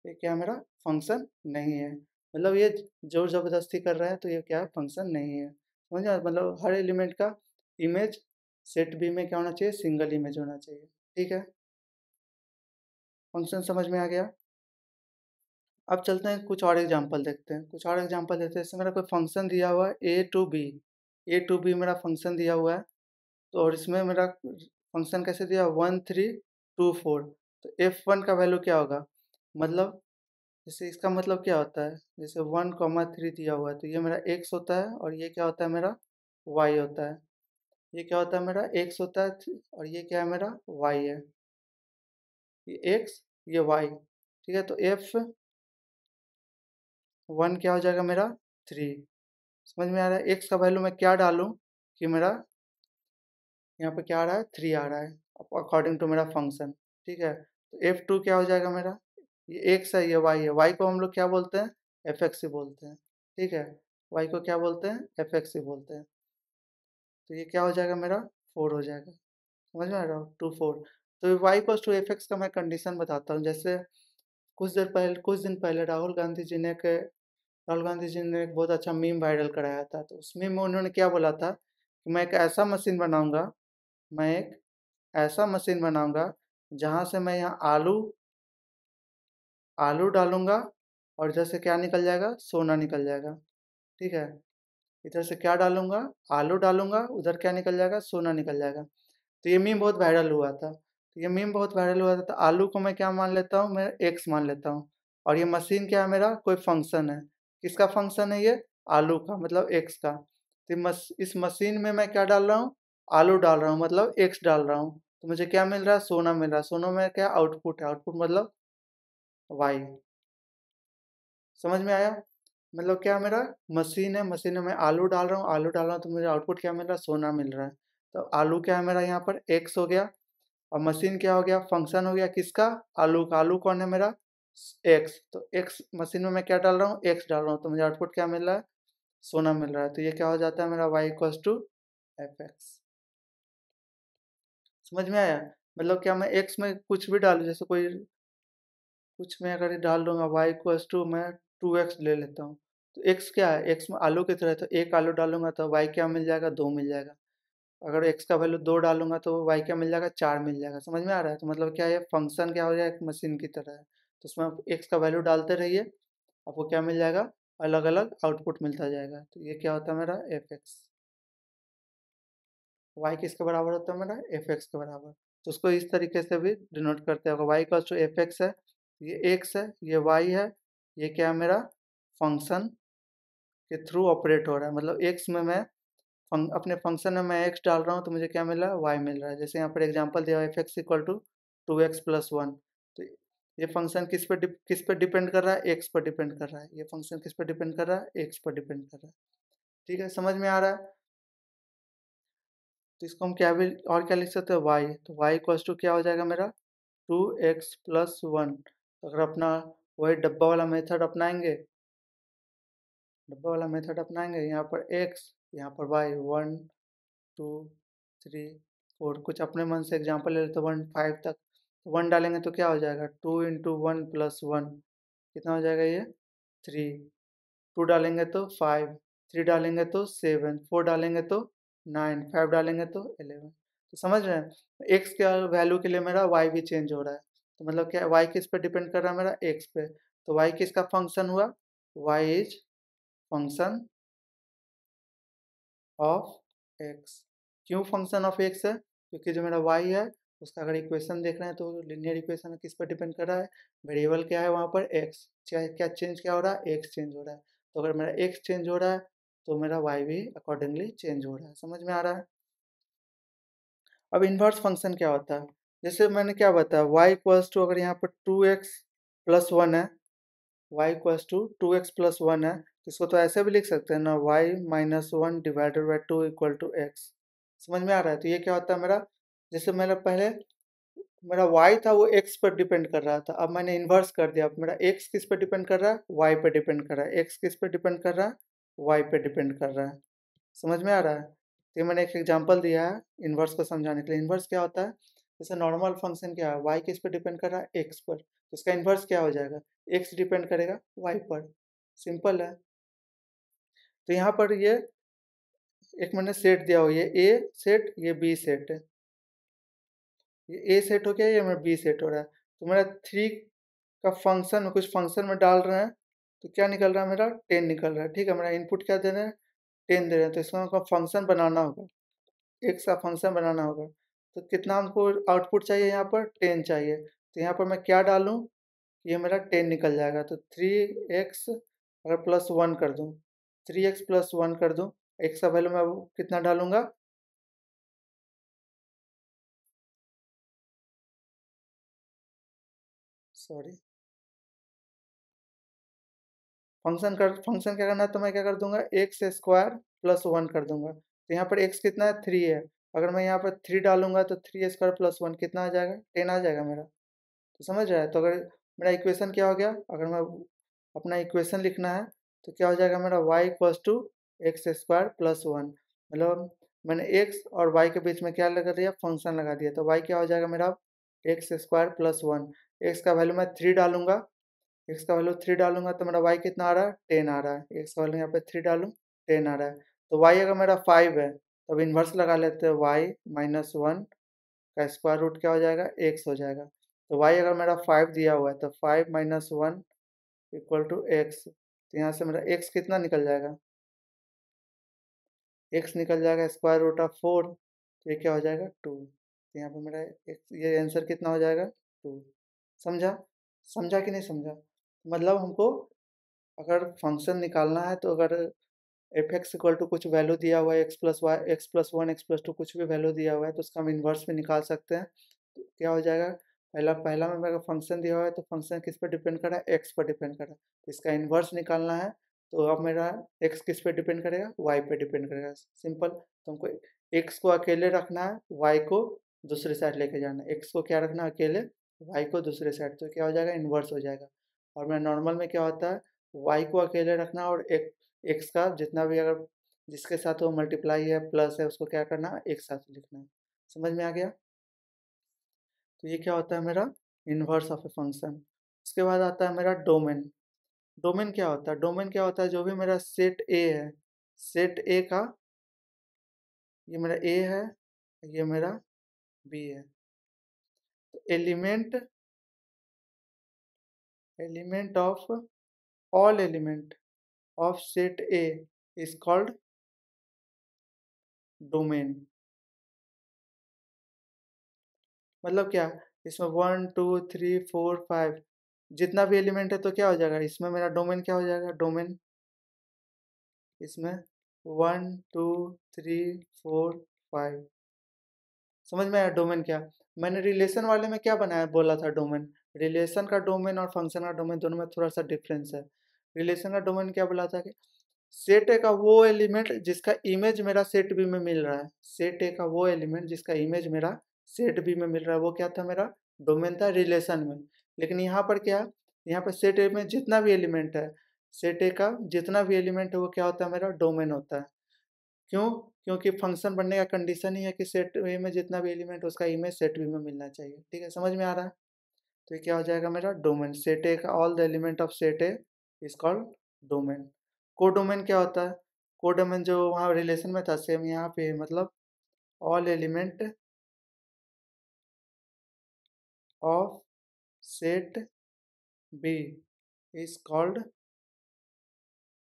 [SPEAKER 1] ये क्या है मेरा? फंक्शन नहीं है। मतलब ये ज़ोर ज़बरदस्ती कर रहा है, तो ये क्या है? फंक्शन नहीं है। समझ आया? मतलब हर एलिमेंट का इमेज सेट बी में क्या होना चाहिए? सिंगल इमेज होना चाहिए। ठीक है? फंक्शन समझ में आ गया? अब चलते हैं कुछ और एग्जांपल देखते हैं। कुछ और एग्जांपल देखते हैं। जैसे मेरा कोई फंक्शन दिया हुआ है ए टू बी मेरा फंक्शन दिया हुआ है। तो और इसमें मेरा फंक्शन कैसे दिया? 1 3 2 4। तो f1 का वैल्यू क्या होगा? मतलब जैसे इसका मतलब क्या होता है? जैसे 1 3 दिया हुआ है, तो ये मेरा x होता है और ये क्या होता है मेरा? y होता है। ये क्या होता है मेरा? x होता है और ये क्या है मेरा? y है। ये x, ये y। ठीक है? तो f1 क्या हो जाएगा मेरा? 3। समझ में आ रहा है? x का वैल्यू मैं क्या डालूँ कि मेरा यहाँ पे क्या आ रहा है? 3 आ रहा है अकॉर्डिंग टू मेरा फंक्शन। ठीक है? तो f2 क्या हो जाएगा मेरा? ये x है, ये y है। y को हम लोग क्या बोलते हैं? fx ही बोलते हैं। ठीक है? y को क्या बोलते हैं? fx ही बोलते हैं। तो ये क्या हो जाएगा मेरा? 4 हो जाएगा। समझ में आ रहा है? 2 4। तो y इक्वल्स टू fx का मैं कंडीशन बताता हूँ। जैसे कुछ दिन पहले राहुल गांधी जी ने एक बहुत अच्छा मीम वायरल कराया था। तो उस मीम में उन्होंने क्या बोला था कि मैं एक ऐसा मशीन बनाऊँगा जहाँ से मैं यहाँ आलू डालूँगा और इधर से क्या निकल जाएगा? सोना निकल जाएगा। ठीक है? इधर से क्या डालूँगा? आलू डालूँगा, उधर क्या निकल जाएगा? सोना निकल जाएगा। तो ये मीम बहुत वायरल हुआ था। तो ये मीम बहुत वायरल हुआ था, तो आलू को मैं क्या मान लेता हूँ? मैं एक्स मान लेता हूँ और ये मशीन क्या है मेरा? कोई फंक्शन है। किसका फंक्शन है ये? आलू का, मतलब एक्स का। तो इस मशीन में मैं क्या डाल रहा हूँ? आलू डाल रहा हूँ, मतलब एक्स डाल रहा हूँ। तो मुझे क्या मिल रहा है? सोना मिल रहा है। सोना में क्या? आउटपुट है। आउटपुट मतलब वाई। समझ में आया? मतलब क्या मेरा मशीन है, मशीन में मैं आलू डाल रहा हूँ, तो मुझे आउटपुट क्या मिल रहा है? सोना मिल रहा है। तो आलू क्या है मेरा यहाँ पर x हो गया, और मशीन क्या हो गया, फंक्शन हो गया किसका, आलू का। आलू कौन है मेरा, x। तो x मशीन में मैं क्या डाल रहा हूँ, x डाल रहा हूँ, तो मुझे आउटपुट क्या मिल रहा है, सोना मिल रहा है। तो ये क्या हो जाता है मेरा y इक्वल्स टू fx। समझ में आया? मतलब क्या मैं x में कुछ भी डालूँ, जैसे कोई कुछ मैं अगर डाल दूंगा y इक्वल्स टू मैं 2x ले लेता हूँ, तो x क्या है, x में आलू की तरह है, तो एक आलू डालूंगा तो y क्या मिल जाएगा, 2 मिल जाएगा। अगर x का वैल्यू 2 डालूंगा तो y क्या मिल जाएगा, 4 मिल जाएगा। समझ में आ रहा है? तो मतलब क्या है, फंक्शन क्या हो जाएगा, एक मशीन की तरह है। तो उसमें आप x का वैल्यू डालते रहिए, आपको क्या मिल जाएगा, अलग अलग आउटपुट मिलता जाएगा। तो ये क्या होता है मेरा fx। y किसके बराबर होता है मेरा, fx के बराबर। तो उसको इस तरीके से भी डिनोट करते हैं, y इक्वल टू fx है, ये x है, ये y है, ये क्या है मेरा फंक्शन के थ्रू ऑपरेट हो रहा है। मतलब x में मैं अपने फंक्शन में मैं x डाल रहा हूँ तो मुझे क्या मिल रहा है, y मिल रहा है। जैसे यहाँ पर एग्जांपल दिया है f x equal to 2x plus 1। तो ये फंक्शन किस पे डिपेंड कर रहा है, x पर डिपेंड कर रहा है। ये फंक्शन किस पर डिपेंड कर रहा है, x पर डिपेंड कर रहा है। ठीक है, समझ में आ रहा है? तो इसको हम क्या भी और क्या लिख सकते हैं, y। तो y इक्वल्स टू क्या हो जाएगा मेरा, 2x प्लस 1। अगर अपना वही डब्बा वाला मेथड अपनाएंगे, यहाँ पर x, यहाँ पर y, 1 2 3 4, कुछ अपने मन से एग्जांपल ले लेते 1 5 तक। तो 1 डालेंगे तो क्या हो जाएगा, 2 इंटू 1 प्लस 1 कितना हो जाएगा, ये 3। 2 डालेंगे तो 5, 3 डालेंगे तो 7, 4 डालेंगे तो 9, 5 डालेंगे तो 11। तो समझ रहे हैं, x के वैल्यू के लिए मेरा y भी चेंज हो रहा है। तो मतलब क्या, y किस पे डिपेंड कर रहा है मेरा, x पे। तो y किसका फंक्शन हुआ, y is function of x। क्यों फंक्शन ऑफ x है, क्योंकि जो मेरा y है उसका अगर इक्वेशन देख रहे हैं तो लीनियर इक्वेशन किस पर डिपेंड कर रहा है, वेरिएबल क्या है वहाँ पर x। चाहे क्या चेंज क्या हो रहा है, x चेंज हो रहा है। तो अगर मेरा x चेंज हो रहा है तो मेरा y भी अकॉर्डिंगली चेंज हो रहा है। समझ में आ रहा है? अब इन्वर्स फंक्शन क्या होता है, जैसे मैंने क्या बताया, y इक्वल्स टू, अगर यहाँ पर 2x प्लस 1 है, y equals to 2x plus 1 है, तो इसको तो ऐसे भी लिख सकते हैं ना, y minus 1 divided by 2 equal to x। समझ में आ रहा है? तो ये क्या होता है मेरा, जैसे मैंने पहले मेरा y था वो x पर डिपेंड कर रहा था, अब मैंने इन्वर्स कर दिया। अब मेरा x किस पर डिपेंड कर रहा है, y पर डिपेंड कर रहा है। x किस पर डिपेंड कर रहा है, y पर डिपेंड कर रहा है। समझ में आ रहा है? तो ये मैंने एक एग्जांपल दिया है इन्वर्स को समझाने के लिए। इन्वर्स क्या होता है, जैसे नॉर्मल फंक्शन क्या है, y किस पर डिपेंड कर रहा है, x पर, तो इसका इन्वर्स क्या हो जाएगा, x डिपेंड करेगा y पर। सिंपल है। तो यहाँ पर ये एक मैंने सेट दिया हो, ये a सेट, ये b सेट है। ये a सेट हो गया, ये मेरा b सेट हो रहा है। तो मेरा 3 का फंक्शन में कुछ फंक्शन में डाल रहे हैं, तो क्या निकल रहा है मेरा, 10 निकल रहा है। ठीक है, मेरा इनपुट क्या दे रहे हैं, 10 दे रहे हैं। तो इसमें हमको फंक्शन बनाना होगा, x का फंक्शन बनाना होगा। तो कितना हमको आउटपुट चाहिए, यहाँ पर 10 चाहिए। तो यहाँ पर मैं क्या डालूँ, ये मेरा 10 निकल जाएगा। तो 3x अगर प्लस 1 कर दूँ, 3x प्लस 1 कर दूँ, x का वैल्यू मैं कितना डालूंगा, सॉरी, फंक्शन क्या करना है, तो मैं क्या कर दूंगा, एक्स स्क्वायर प्लस 1 कर दूंगा। तो यहाँ पर x कितना है, 3 है। अगर मैं यहाँ पर 3 डालूंगा तो 3 स्क्वायर प्लस 1 कितना आ जाएगा, 10 आ जाएगा मेरा। तो समझ रहा है? तो अगर मेरा इक्वेशन क्या हो गया, अगर मैं अपना इक्वेशन लिखना है तो क्या हो जाएगा मेरा, y equals to x square plus 1। मतलब मैंने x और y के बीच में क्या लगा दिया, फंक्शन लगा दिया। तो y क्या हो जाएगा मेरा, एक्स स्क्वायर प्लस 1। एक्स का वैल्यू मैं 3 डालूंगा, एक्स का वैल्यू 3 डालूंगा तो मेरा y कितना आ रहा है, 10 आ रहा है। एक्स का वैल्यू यहाँ पे 3 डालूँ, 10 आ रहा है। तो y अगर मेरा 5 है, तब इन्वर्स लगा लेते हैं, y माइनस 1 का स्क्वायर रूट क्या हो जाएगा, x हो जाएगा। तो y अगर मेरा 5 दिया हुआ है तो 5 माइनस 1 इक्वल टू एक्स। तो यहाँ से मेरा x कितना निकल जाएगा, x निकल जाएगा स्क्वायर रूट ऑफ 4। तो ये क्या हो जाएगा, 2। तो यहाँ पे मेरा x, ये आंसर कितना हो जाएगा, 2। समझा? समझा कि नहीं समझा? मतलब हमको अगर फंक्शन निकालना है तो अगर एफ एक्स इक्वल टू कुछ वैल्यू दिया हुआ है, x plus y, x plus 1, x plus 2, कुछ भी वैल्यू दिया हुआ है तो उसका हम इन्वर्स में निकाल सकते हैं। तो क्या हो जाएगा, पहला पहला में अगर फंक्शन दिया हुआ है तो फंक्शन किस पर डिपेंड कर रहा है, एक्स पर डिपेंड कर रहा है। तो इसका इन्वर्स निकालना है तो अब मेरा एक्स किस पे डिपेंड करेगा, वाई पे डिपेंड करेगा। सिंपल। तो हमको एक्स को अकेले रखना है, वाई को दूसरे साइड लेके जाना है। एक्स को क्या रखना है अकेले, वाई को दूसरे साइड, तो क्या हो जाएगा, इन्वर्स हो जाएगा। और मेरा नॉर्मल में क्या होता है, वाई को अकेले रखना और एक्स का जितना भी अगर जिसके साथ वो मल्टीप्लाई है प्लस है उसको क्या करना है, एक साथ लिखना है। समझ में आ गया। तो ये क्या होता है मेरा इन्वर्स ऑफ ए फंक्शन। उसके बाद आता है मेरा डोमेन। डोमेन क्या होता है, डोमेन क्या होता है, जो भी मेरा सेट ए है, सेट ए का, ये मेरा ए है, ये मेरा बी है, तो element of all element of set A is called domain. मतलब क्या, इसमें 1 2 3 4 5 जितना भी एलिमेंट है तो क्या हो जाएगा, इसमें मेरा डोमेन क्या हो जाएगा, डोमेन इसमें 1 2 3 4 5। समझ में आया डोमेन क्या। मैंने रिलेशन वाले में क्या बनाया बोला था डोमेन, रिलेशन का डोमेन और फंक्शन का डोमेन दोनों में थोड़ा सा डिफरेंस है। रिलेशन का डोमेन क्या बोला था कि सेट ए का वो एलिमेंट जिसका इमेज मेरा सेट बी में मिल रहा है, सेट ए का वो एलिमेंट जिसका इमेज मेरा सेट बी में मिल रहा है, वो क्या था मेरा डोमेन था रिलेशन में। लेकिन यहाँ पर क्या, यहाँ पर सेट ए में जितना भी एलिमेंट है, सेट ए का जितना भी एलिमेंट है वो क्या होता है मेरा डोमेन होता है। क्यों, क्योंकि फंक्शन बनने का कंडीशन ही है कि सेट ए में जितना भी एलिमेंट उसका इमेज सेट बी में मिलना चाहिए। ठीक है, समझ में आ रहा है। तो ये क्या हो जाएगा मेरा डोमेन, सेट ए का all the element of set A is called domain. Codomain क्या होता है, कोडोमेन जो वहाँ रिलेशन में था सेम यहाँ पे, मतलब all element of set B is called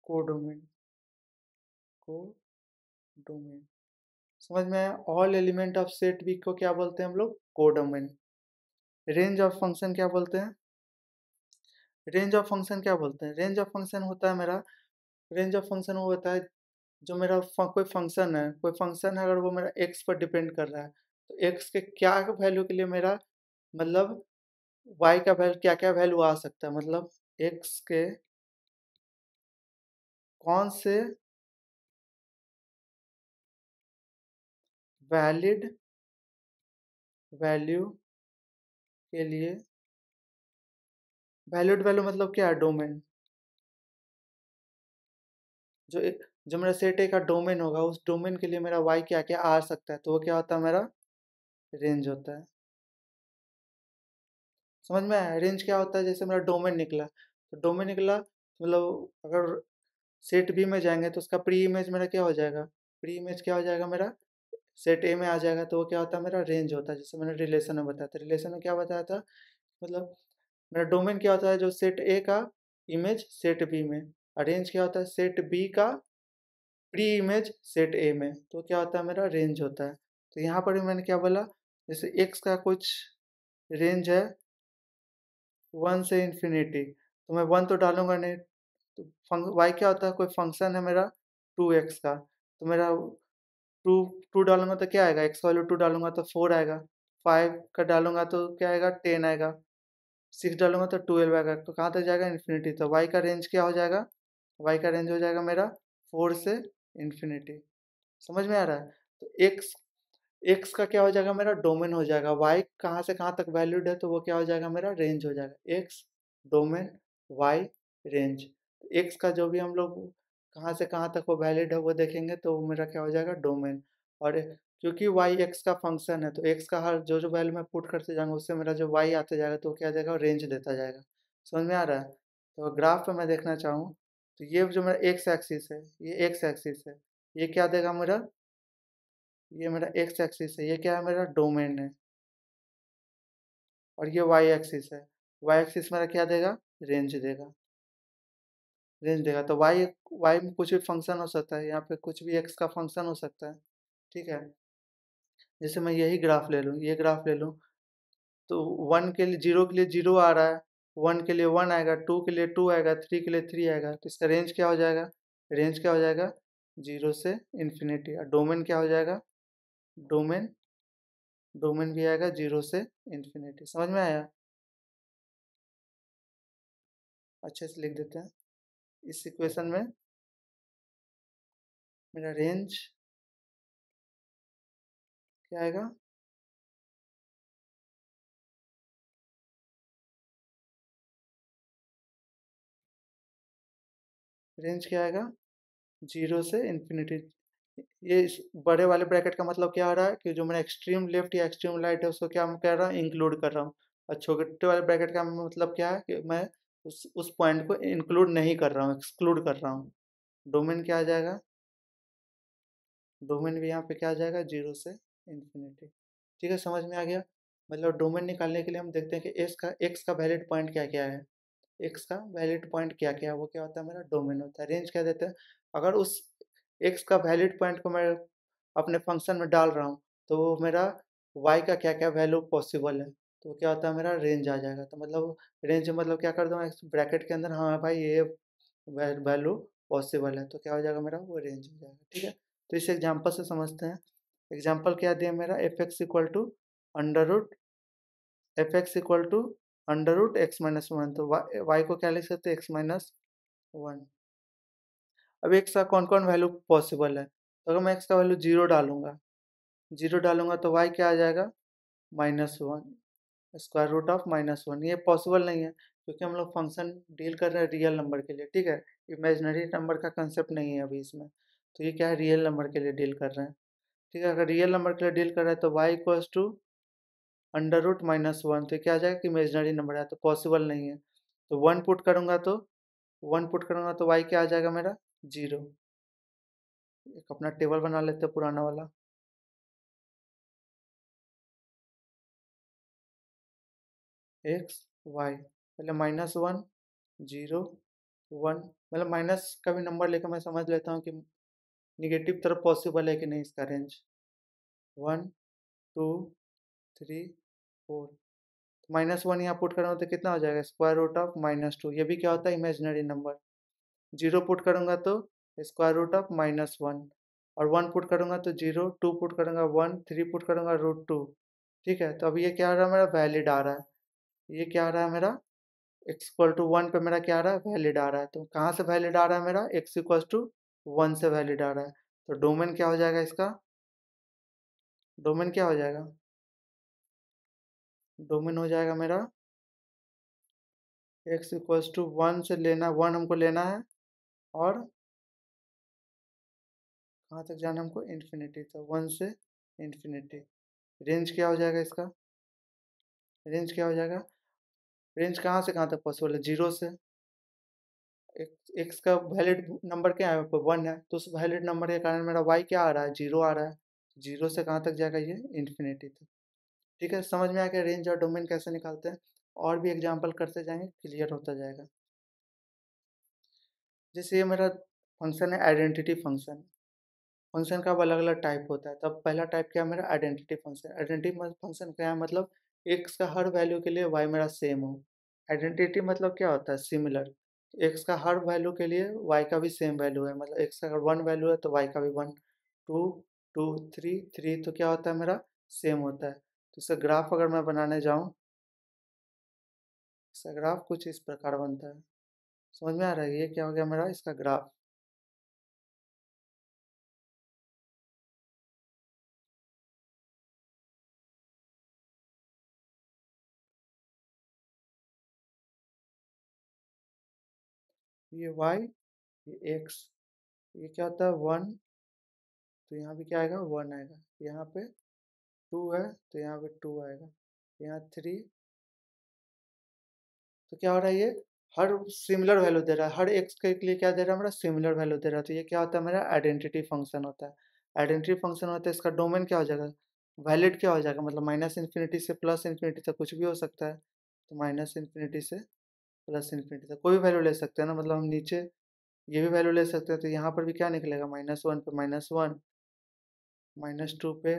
[SPEAKER 1] codomain. Codomain समझ में आया। All element of set B को क्या बोलते हैं हम लोग, कोडोमेन। रेंज ऑफ फंक्शन क्या बोलते हैं, रेंज ऑफ फंक्शन क्या बोलते हैं, रेंज ऑफ फंक्शन होता है मेरा, रेंज ऑफ फंक्शन वो होता है जो मेरा कोई फंक्शन है, कोई फंक्शन है अगर वो मेरा एक्स पर डिपेंड कर रहा है, तो एक्स के क्या वैल्यू के लिए मेरा मतलब वाई का वैल्यू क्या क्या वैल्यू आ सकता है, मतलब एक्स के कौन से वैलिड वैल्यू के लिए, वैलिड वैल्यू मतलब क्या है, डोमेन, जो मेरा सेट ए का डोमेन होगा उस डोमेन के लिए मेरा वाई क्या क्या आ सकता है, तो वो क्या होता है मेरा रेंज होता है। समझ में आया, रेंज क्या होता है, जैसे मेरा डोमेन निकला, तो डोमेन निकला मतलब अगर सेट बी में जाएंगे तो उसका प्री इमेज मेरा क्या हो जाएगा, प्री इमेज क्या हो जाएगा मेरा सेट ए में आ जाएगा, तो वो क्या होता है मेरा रेंज होता है। जैसे मैंने रिलेशन में बताया था, रिलेशन में क्या बताया था, मतलब मेरा डोमेन क्या होता है जो सेट ए का इमेज सेट बी में, और रेंज क्या होता है सेट बी का प्री इमेज सेट ए में, तो क्या होता है मेरा रेंज होता है। तो यहाँ पर भी मैंने क्या बोला, जैसे एक्स का कुछ रेंज है 1 से इन्फिनिटी, तो मैं 1 तो डालूंगा नहीं, तो वाई क्या होता है, कोई फंक्शन है मेरा 2x का, तो मेरा टू टू डालूंगा तो क्या आएगा, एक्स वैल्यू 2 डालूंगा तो 4 आएगा, 5 का डालूंगा तो क्या आएगा 10 आएगा, 6 डालूंगा तो 12 आएगा, तो कहाँ तक जाएगा इन्फिनिटी। तो वाई का रेंज क्या हो जाएगा, वाई का रेंज हो जाएगा मेरा 4 से इन्फिनिटी। समझ में आ रहा है। तो एक्स एक्स का क्या हो जाएगा मेरा डोमेन हो जाएगा, वाई कहाँ से कहाँ तक वैल्यूड है तो वो क्या हो जाएगा मेरा रेंज हो जाएगा, x domain y range. X का जो भी हम लोग कहाँ से कहाँ तक वो वैलिड है वो देखेंगे तो वो मेरा क्या हो जाएगा डोमेन। और क्योंकि वाई एक्स का फंक्शन है तो एक्स का हर जो जो वैल्यू मैं पुट करते जाऊंगा उससे मेरा जो वाई आते जाएगा तो क्या जाएगा रेंज देता जाएगा। समझ में आ रहा है। तो ग्राफ पे मैं देखना चाहूँ तो ये जो मेरा एक्स एक्सिस है, ये एक्स एक्सिस है, ये क्या देगा मेरा, ये मेरा एक्स एक्सिस है, ये क्या है मेरा डोमेन है, और ये वाई एक्सिस है, वाई एक्सिस मेरा क्या देगा रेंज देगा, रेंज देगा। तो वाई वाई में कुछ भी फंक्शन हो सकता है, यहाँ पे कुछ भी एक्स का फंक्शन हो सकता है। ठीक है, जैसे मैं यही ग्राफ ले लूँ, ये ग्राफ ले लूँ, तो 1 के लिए 0 के लिए 0 आ रहा है, 1 के लिए 1 आएगा, 2 के लिए 2 आएगा, 3 के लिए 3 आएगा, तो इसका रेंज क्या हो जाएगा, रेंज क्या हो जाएगा 0 से इन्फिनिटी। और डोमेन क्या हो जाएगा, डोमेन डोमेन भी आएगा 0 से इन्फिनिटी। समझ में आया, अच्छे से लिख देते हैं। इस इक्वेशन में मेरा रेंज क्या आएगा, रेंज क्या आएगा, 0 से इन्फिनिटी। ये इस बड़े वाले ब्रैकेट का मतलब क्या आ रहा है कि जो मेरा एक्सट्रीम लेफ्ट या एक्सट्रीम राइट है उसको क्या मैं कह रहा हूँ, इंक्लूड कर रहा हूँ। और छोटे वाले ब्रैकेट का मतलब क्या है कि मैं उस पॉइंट को इंक्लूड नहीं कर रहा हूँ, एक्सक्लूड कर रहा हूँ। डोमेन क्या आ जाएगा, डोमेन भी यहाँ पे क्या आ जाएगा, 0 से इन्फिनिटी। ठीक है, समझ में आ गया। मतलब डोमेन निकालने के लिए हम देखते हैं कि एक्स का वैलिड पॉइंट क्या क्या है। एक्स का वैलिड पॉइंट क्या क्या है, वो क्या होता है, मेरा डोमेन होता है। रेंज क्या देते हैं, अगर उस एक्स का वैलिड पॉइंट को मैं अपने फंक्शन में डाल रहा हूँ तो वो मेरा वाई का क्या क्या वैल्यू पॉसिबल है, तो क्या होता है, मेरा रेंज आ जाएगा। तो मतलब रेंज मतलब क्या कर दूँ ब्रैकेट के अंदर, हाँ भाई ये वैल्यू पॉसिबल है, तो क्या हो जाएगा, मेरा वो रेंज हो जाएगा। ठीक है, तो इस एग्जाम्पल से समझते हैं। एग्जाम्पल क्या दिया मेरा, f x equal to under root f x equal to under root x minus one, तो वाई को क्या लिख सकते हैं, एक्स माइनस वन। अब एक्स का कौन कौन वैल्यू पॉसिबल है, तो अगर मैं एक्स का वैल्यू जीरो डालूंगा तो वाई क्या आ जाएगा, minus one, square root of minus one. ये पॉसिबल नहीं है क्योंकि हम लोग फंक्शन डील कर रहे हैं रियल नंबर के लिए। ठीक है, इमेजनरी नंबर का कंसेप्ट नहीं है अभी इसमें, तो ये क्या है, रियल नंबर के लिए डील कर रहे हैं। ठीक है, अगर रियल नंबर के लिए डील कर रहे हैं तो y equals to under root minus one, तो क्या आ जाएगा कि इमेजनरी नंबर है तो पॉसिबल नहीं है। तो वन पुट करूँगा तो वाई क्या आ जाएगा मेरा, जीरो। एक अपना टेबल बना लेते हैं पुराना वाला, एक्स वाई, पहले माइनस वन, जीरो, वन। मतलब माइनस का भी नंबर लेकर मैं समझ लेता हूँ कि निगेटिव तरफ पॉसिबल है कि नहीं इसका range, one, two, three, four. Minus one यहाँ पुट करूँगा तो कितना हो जाएगा, square root of minus two, ये भी क्या होता है, इमेजनरी नंबर। जीरो पुट करूँगा तो square root of minus one, और वन पुट करूँगा तो जीरो, टू पुट करूँगा वन, थ्री पुट करूँगा रूट टू। ठीक है, तो अभी ये क्या आ रहा है, मेरा वैलिड आ रहा है। ये क्या आ रहा है मेरा, एक्स इक्वल टू वन पे मेरा क्या आ रहा है, वैलिड आ रहा है। तो कहाँ से वैलिड आ रहा है मेरा, एक्स इक्वल टू वन से वैलिड आ रहा है। तो डोमेन क्या हो जाएगा इसका, डोमेन क्या हो जाएगा, डोमेन हो जाएगा मेरा एक्स इक्वल्स टू वन से लेना, वन हमको लेना है, और कहाँ तक जाना हमको, इन्फिनिटी, तो वन से इन्फिनिटी। रेंज क्या हो जाएगा इसका, रेंज क्या हो जाएगा, रेंज कहाँ से कहाँ तक पॉसिबल है, जीरो से। एक्स का वैलिड नंबर क्या है, वन है, तो उस वैलिड नंबर के कारण मेरा वाई क्या आ रहा है, जीरो आ रहा है। जीरो से कहाँ तक जाएगा, ये इन्फिनिटी तक। ठीक है, समझ में आ गया रेंज और डोमेन कैसे निकालते हैं। और भी एग्जांपल करते जाएंगे, क्लियर होता जाएगा। जैसे ये मेरा फंक्शन है आइडेंटिटी फंक्शन, फंक्शन का अब अलग अलग टाइप होता है। तब पहला टाइप क्या है मेरा, आइडेंटिटी फंक्शन। आइडेंटिटी फंक्शन क्या है, मतलब एक्स का हर वैल्यू के लिए वाई मेरा सेम हो। आइडेंटिटी मतलब क्या होता है, सिमिलर। एक्स का हर वैल्यू के लिए वाई का भी सेम वैल्यू है, मतलब एक्स का अगर वन वैल्यू है तो वाई का भी one, two, two, three, three, तो क्या होता है मेरा, सेम होता है। तो इसका ग्राफ अगर मैं बनाने जाऊँ, इसका ग्राफ कुछ इस प्रकार बनता है। समझ में आ रहा है, ये क्या हो गया मेरा, इसका ग्राफ। ये वाई, ये एक्स, ये क्या होता है, वन, तो यहाँ भी क्या आएगा, वन आएगा। यहाँ पे टू है तो यहाँ पे टू आएगा। यहाँ थ्री, तो क्या हो रहा है, ये हर सिमिलर वैल्यू दे रहा है, हर एक्स के लिए क्या दे रहा है, मेरा सिमिलर वैल्यू दे रहा है। तो ये क्या होता है, मेरा आइडेंटिटी फंक्शन होता है। आइडेंटिटी फंक्शन होता है, इसका डोमेन क्या हो जाएगा, वैलिड क्या हो जाएगा, मतलब माइनस इन्फिनिटी से प्लस इन्फिनिटी तक कुछ भी हो सकता है। तो माइनस इन्फिनिटी से प्लस इन्फिनिटी तक कोई भी वैल्यू ले सकते हैं ना, मतलब हम नीचे ये भी वैल्यू ले सकते हैं। तो यहाँ पर भी क्या निकलेगा, माइनस वन पे माइनस वन, माइनस टू पे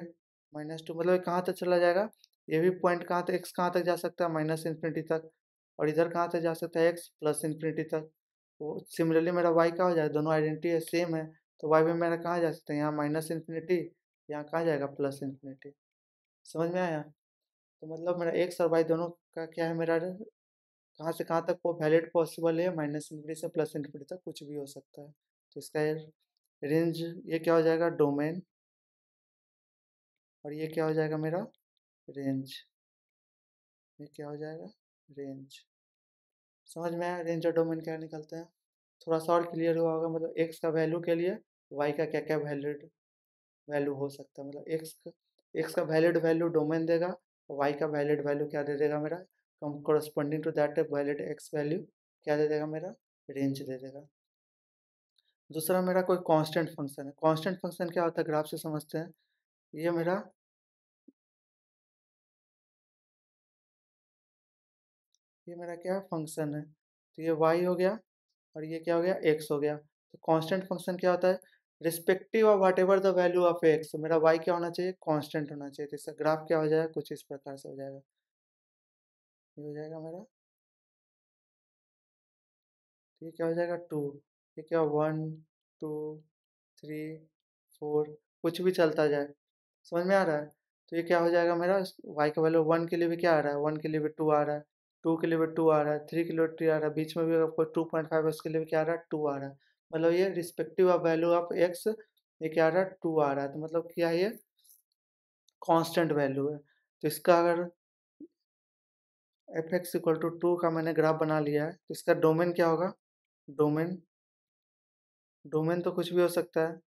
[SPEAKER 1] माइनस टू, मतलब ये कहाँ तक चला जाएगा, ये भी पॉइंट कहाँ तक, एक्स कहाँ तक जा सकता है, माइनस इन्फिनिटी तक, और इधर कहाँ तक जा सकता है, एक्स प्लस इन्फिनिटी तक। वो सिमिलरली मेरा वाई का हो जाएगा, दोनों आइडेंटिटी है, सेम है, तो वाई भी मेरा कहाँ जा सकता है, यहाँ माइनस इन्फिनिटी, यहाँ कहाँ जाएगा, प्लस इन्फिनिटी। समझ में आया। तो मतलब मेरा एक्स और वाई दोनों का क्या है, मेरा कहाँ से कहाँ तक वो वैलिड पॉसिबल है, माइनस इन्फिनिटी से प्लस इन्फिनिटी तक कुछ भी हो सकता है। तो इसका रेंज ये क्या हो जाएगा, डोमेन, और ये क्या हो जाएगा मेरा रेंज। ये क्या हो जाएगा रेंज। समझ में आया रेंज और डोमेन क्या निकलते हैं। थोड़ा सा और क्लियर हुआ होगा, मतलब एक्स का वैल्यू के लिए वाई का क्या क्या वैलिड वैल्यू हो सकता है। मतलब एक्स का वैलिड वैल्यू डोमेन देगा, वाई का वैलिड वैल्यू क्या दे देगा मेरा corresponding to that valid x value क्या दे देगा मेरा रेंज दे देगा। दूसरा मेरा कोई कांस्टेंट फंक्शन है। कांस्टेंट फंक्शन क्या होता है ग्राफ से समझते हैं। ये मेरा क्या फंक्शन है, तो ये वाई हो गया और ये क्या हो गया एक्स हो गया। तो कांस्टेंट फंक्शन क्या होता है respective of what ever the value of x. तो मेरा वाई क्या होना चाहिए कांस्टेंट होना चाहिए। तो इसका ग्राफ क्या हो जाएगा कुछ इस प्रकार से हो जाएगा। ये हो जाएगा मेरा, तो ये क्या हो जाएगा 2, ये क्या 1 2 3 4 कुछ भी चलता जाए। समझ में आ रहा है। तो ये क्या हो जाएगा मेरा y का वैल्यू 1 के लिए भी क्या आ रहा है 1 के लिए भी 2 आ रहा है, 2 के लिए भी 2 आ रहा है, 3 के लिए भी 3 आ रहा है, बीच में भी अगर कोई 2.5 है उसके लिए भी क्या आ रहा है 2 आ रहा है। मतलब ये respective of value of x ये क्या आ रहा है 2 आ रहा है। तो मतलब क्या है ये कांस्टेंट वैल्यू है। तो इसका अगर एफ एक्स इक्वल टू 2 का मैंने ग्राफ बना लिया है तो इसका डोमेन क्या होगा। डोमेन डोमेन तो कुछ भी हो सकता है।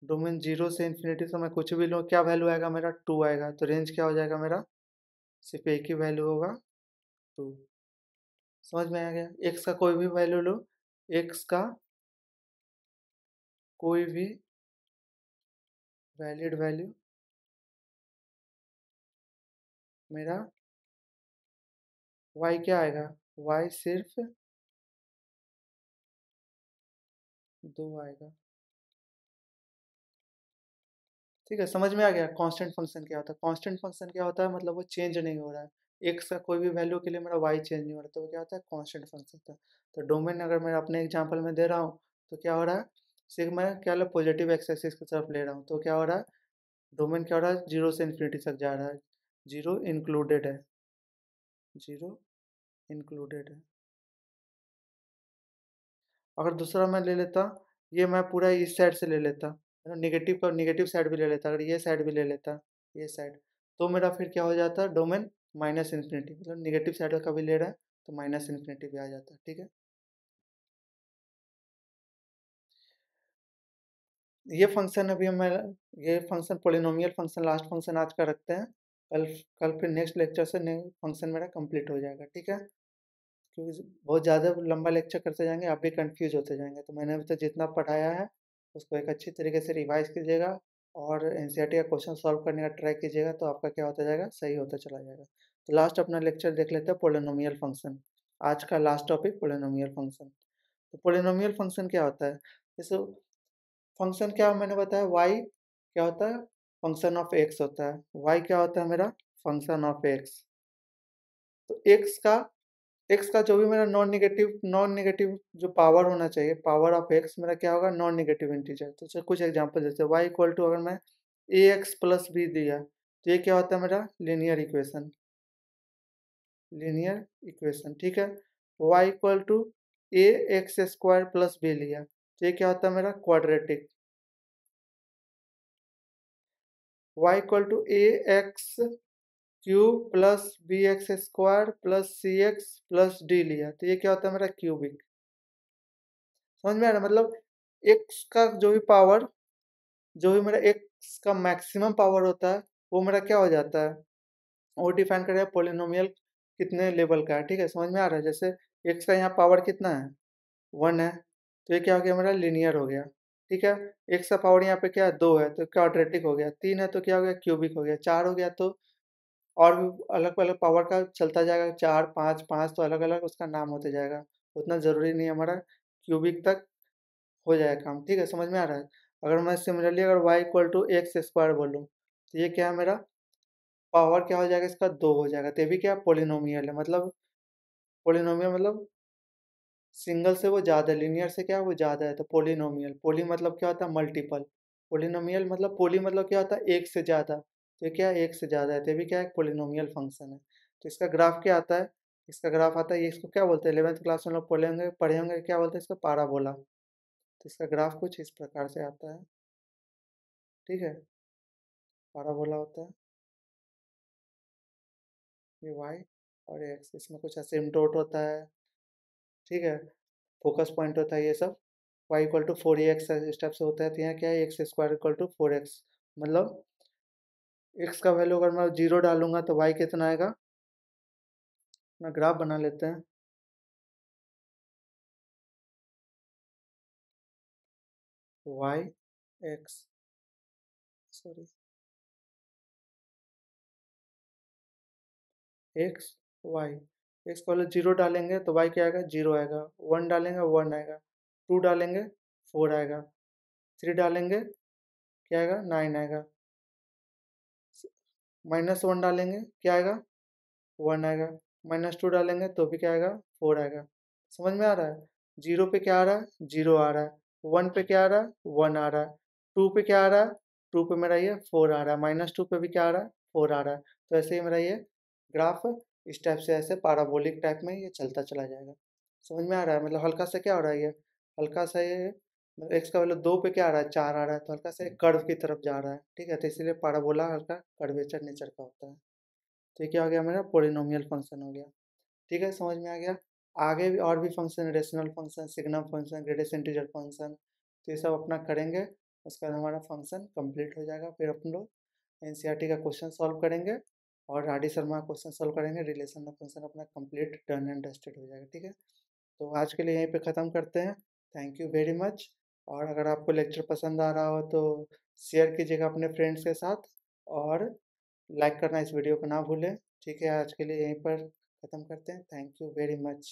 [SPEAKER 1] डोमेन 0 से इन्फिनिटी से मैं कुछ भी लूँ क्या वैल्यू आएगा मेरा 2 आएगा। तो रेंज क्या हो जाएगा मेरा सिर्फ एक ही वैल्यू होगा 2। समझ में आ गया। एक्स का कोई भी वैल्यू लो, एक्स का कोई भी वैलिड वैल्यू मेरा वाई क्या आएगा वाई सिर्फ 2 आएगा। ठीक है समझ में आ गया। कांस्टेंट फंक्शन क्या होता है। कांस्टेंट फंक्शन क्या होता है मतलब वो चेंज नहीं हो रहा है। एक्स का कोई भी वैल्यू के लिए मेरा वाई चेंज नहीं हो रहा तो वो क्या होता है कांस्टेंट फंक्शन होता है। तो डोमेन अगर मैं अपने एग्जांपल में दे रहा हूँ तो क्या हो रहा है सिर्फ मैं क्या पॉजिटिव एक्स एक्सिस की तरफ ले रहा हूँ तो क्या हो रहा है डोमेन क्या हो रहा है 0 से इन्फिनिटी तक जा रहा है। 0 इंक्लूडेड है, 0 इंक्लूडेड है। अगर दूसरा मैं ले लेता, ये मैं पूरा इस साइड से ले लेता, नेगेटिव का नेगेटिव साइड भी ले लेता, अगर ये साइड भी ले लेता, ये साइड, तो मेरा फिर क्या हो जाता डोमेन माइनस इन्फिनिटी। मतलब नेगेटिव साइड का भी ले रहा है तो माइनस इन्फिनिटी भी आ जाता है। ठीक है ये फंक्शन अभी हम ये function polynomial function last function आज का रखते हैं। कल कल फिर नेक्स्ट लेक्चर से फंक्शन मेरा कंप्लीट हो जाएगा। ठीक है क्योंकि बहुत ज़्यादा लंबा लेक्चर करते जाएंगे आप भी कंफ्यूज होते जाएंगे। तो मैंने अभी तक जितना पढ़ाया है उसको एक अच्छी तरीके से रिवाइज कीजिएगा और एनसीईआरटी का क्वेश्चन सॉल्व करने का ट्राई कीजिएगा तो आपका क्या होता जाएगा सही होता चला जाएगा। तो लास्ट अपना लेक्चर देख लेते हैं पोलिनोमियल फंक्शन। आज का लास्ट टॉपिक पोलिनोमियल फंक्शन। तो पोलिनोमियल फंक्शन क्या होता है जैसे फंक्शन क्या मैंने बताया वाई क्या होता है फंक्शन ऑफ एक्स होता है। वाई क्या होता है मेरा फंक्शन ऑफ एक्स। तो एक्स का जो भी मेरा नॉन नेगेटिव जो पावर होना चाहिए पावर ऑफ एक्स मेरा क्या होगा नॉन नेगेटिव इंटीजर। तो चलो कुछ एग्जांपल जैसे y इक्वल टू अगर मैं ए एक्स प्लस बी दिया तो ये क्या होता है मेरा लीनियर इक्वेशन। लीनियर इक्वेशन ठीक है। y equal to a x square plus b लिया तो ये क्या होता है मेरा quadratic. y equal to a x cube plus b x square plus c x plus d लिया तो ये क्या होता है मेरा क्यूबिक। समझ में आ रहा है मतलब एक्स का जो भी पावर जो भी मेरा एक्स का मैक्सिमम पावर होता है वो मेरा क्या हो जाता है वो डिफाइन करेगा पोलिनोमियल कितने लेवल का है। ठीक है समझ में आ रहा है। जैसे एक्स का यहाँ पावर कितना है 1 है तो ये क्या हो गया मेरा लीनियर हो गया। ठीक है एक्स का पावर यहाँ पे क्या है 2 है तो क्वाड्रेटिक हो गया, 3 है तो क्या हो गया क्यूबिक हो गया, 4 हो गया तो और भी अलग अलग पावर का चलता जाएगा 4 5 5 तो अलग अलग उसका नाम होते जाएगा। उतना ज़रूरी नहीं हमारा क्यूबिक तक हो जाएगा काम। ठीक है समझ में आ रहा है। अगर मैं सिमिलरली अगर y equal to x square बोलूँ तो ये क्या है मेरा पावर क्या हो जाएगा इसका 2 हो जाएगा। तो ये भी क्या पोलिनोमियल है। मतलब पोलिनोमियल मतलब सिंगल से वो ज़्यादा लीनियर से क्या वो ज़्यादा है तो पोलिनोमियल। पोली मतलब क्या होता है मल्टीपल। पोलिनोमियल मतलब पोली मतलब क्या होता है एक से ज़्यादा। तो ये क्या है एक से ज़्यादा है तो ये भी क्या है पोलिनोमियल फंक्शन है। तो इसका ग्राफ क्या आता है इसका ग्राफ आता है ये इसको क्या बोलते हैं 11th क्लास में लोग पढ़े होंगे क्या बोलते हैं इसको पाराबोला। तो इसका ग्राफ कुछ इस प्रकार से आता है। ठीक है पाराबोला होता है, ये वाई और एक्स, इसमें कुछ असिम्प्टोट होता है, ठीक है, फोकस पॉइंट होता है ये सब। वाई इक्वल टू 4x इस टाइप से होता है, तो यहाँ क्या है, x square equal to 4x, मतलब एक्स का वैल्यू अगर मैं 0 डालूंगा तो वाई कितना आएगा, मैं ग्राफ बना लेते हैं। Y x, sorry, x y, x को वैल्यू 0 डालेंगे तो वाई क्या आएगा, 0 आएगा, 1 डालेंगे 1 आएगा, 2 डालेंगे 4 आएगा, 3 डालेंगे क्या आएगा, 9 आएगा, -1 डालेंगे क्या आएगा, 1 आएगा, -2 डालेंगे तो भी क्या आएगा, 4 आएगा। समझ में आ रहा है, 0 पे क्या आ रहा है, 0 आ रहा है, 1 पे क्या आ रहा है, 1 आ रहा है, 2 पे क्या आ रहा है, 2 पे मेरा ये 4 आ रहा है, -2 पे भी क्या आ रहा है, 4 आ रहा है। तो ऐसे ही मेरा ये ग्राफ इस टाइप से ऐसे पाराबोलिक टाइप में ये चलता चला जाएगा। समझ में आ रहा है, मतलब हल्का सा क्या हो रहा है, ये हल्का सा ये एक्स का वैल्यू 2 पे क्या आ रहा है, 4 आ रहा है, तो हल्का सा कर्व की तरफ जा रहा है, ठीक है, तो इसीलिए पाराबोला हल्का कर्वेचर नेचर का होता है। तो ये क्या हो गया, मेरा पोलिनोमियल फंक्शन हो गया, ठीक है, समझ में आ गया। आगे भी और भी function, rational function, signum function, greatest integer function, तो ये सब अपना करेंगे, उसके बाद हमारा फंक्शन कंप्लीट हो जाएगा। फिर अपन लोग एनसीईआरटी का क्वेश्चन सॉल्व करेंगे और आर डी शर्मा का क्वेश्चन सॉल्व करेंगे, रिलेशन ऑफ फंक्शन अपना कंप्लीट डन एंड डस्टेड हो जाएगा, ठीक है। तो आज के लिए यहीं पे ख़त्म करते हैं। Thank you very much. और अगर आपको लेक्चर पसंद आ रहा हो तो शेयर कीजिएगा अपने फ्रेंड्स के साथ, और लाइक करना इस वीडियो को ना भूलें, ठीक है। आज के लिए यहीं पर ख़त्म करते हैं। Thank you very much.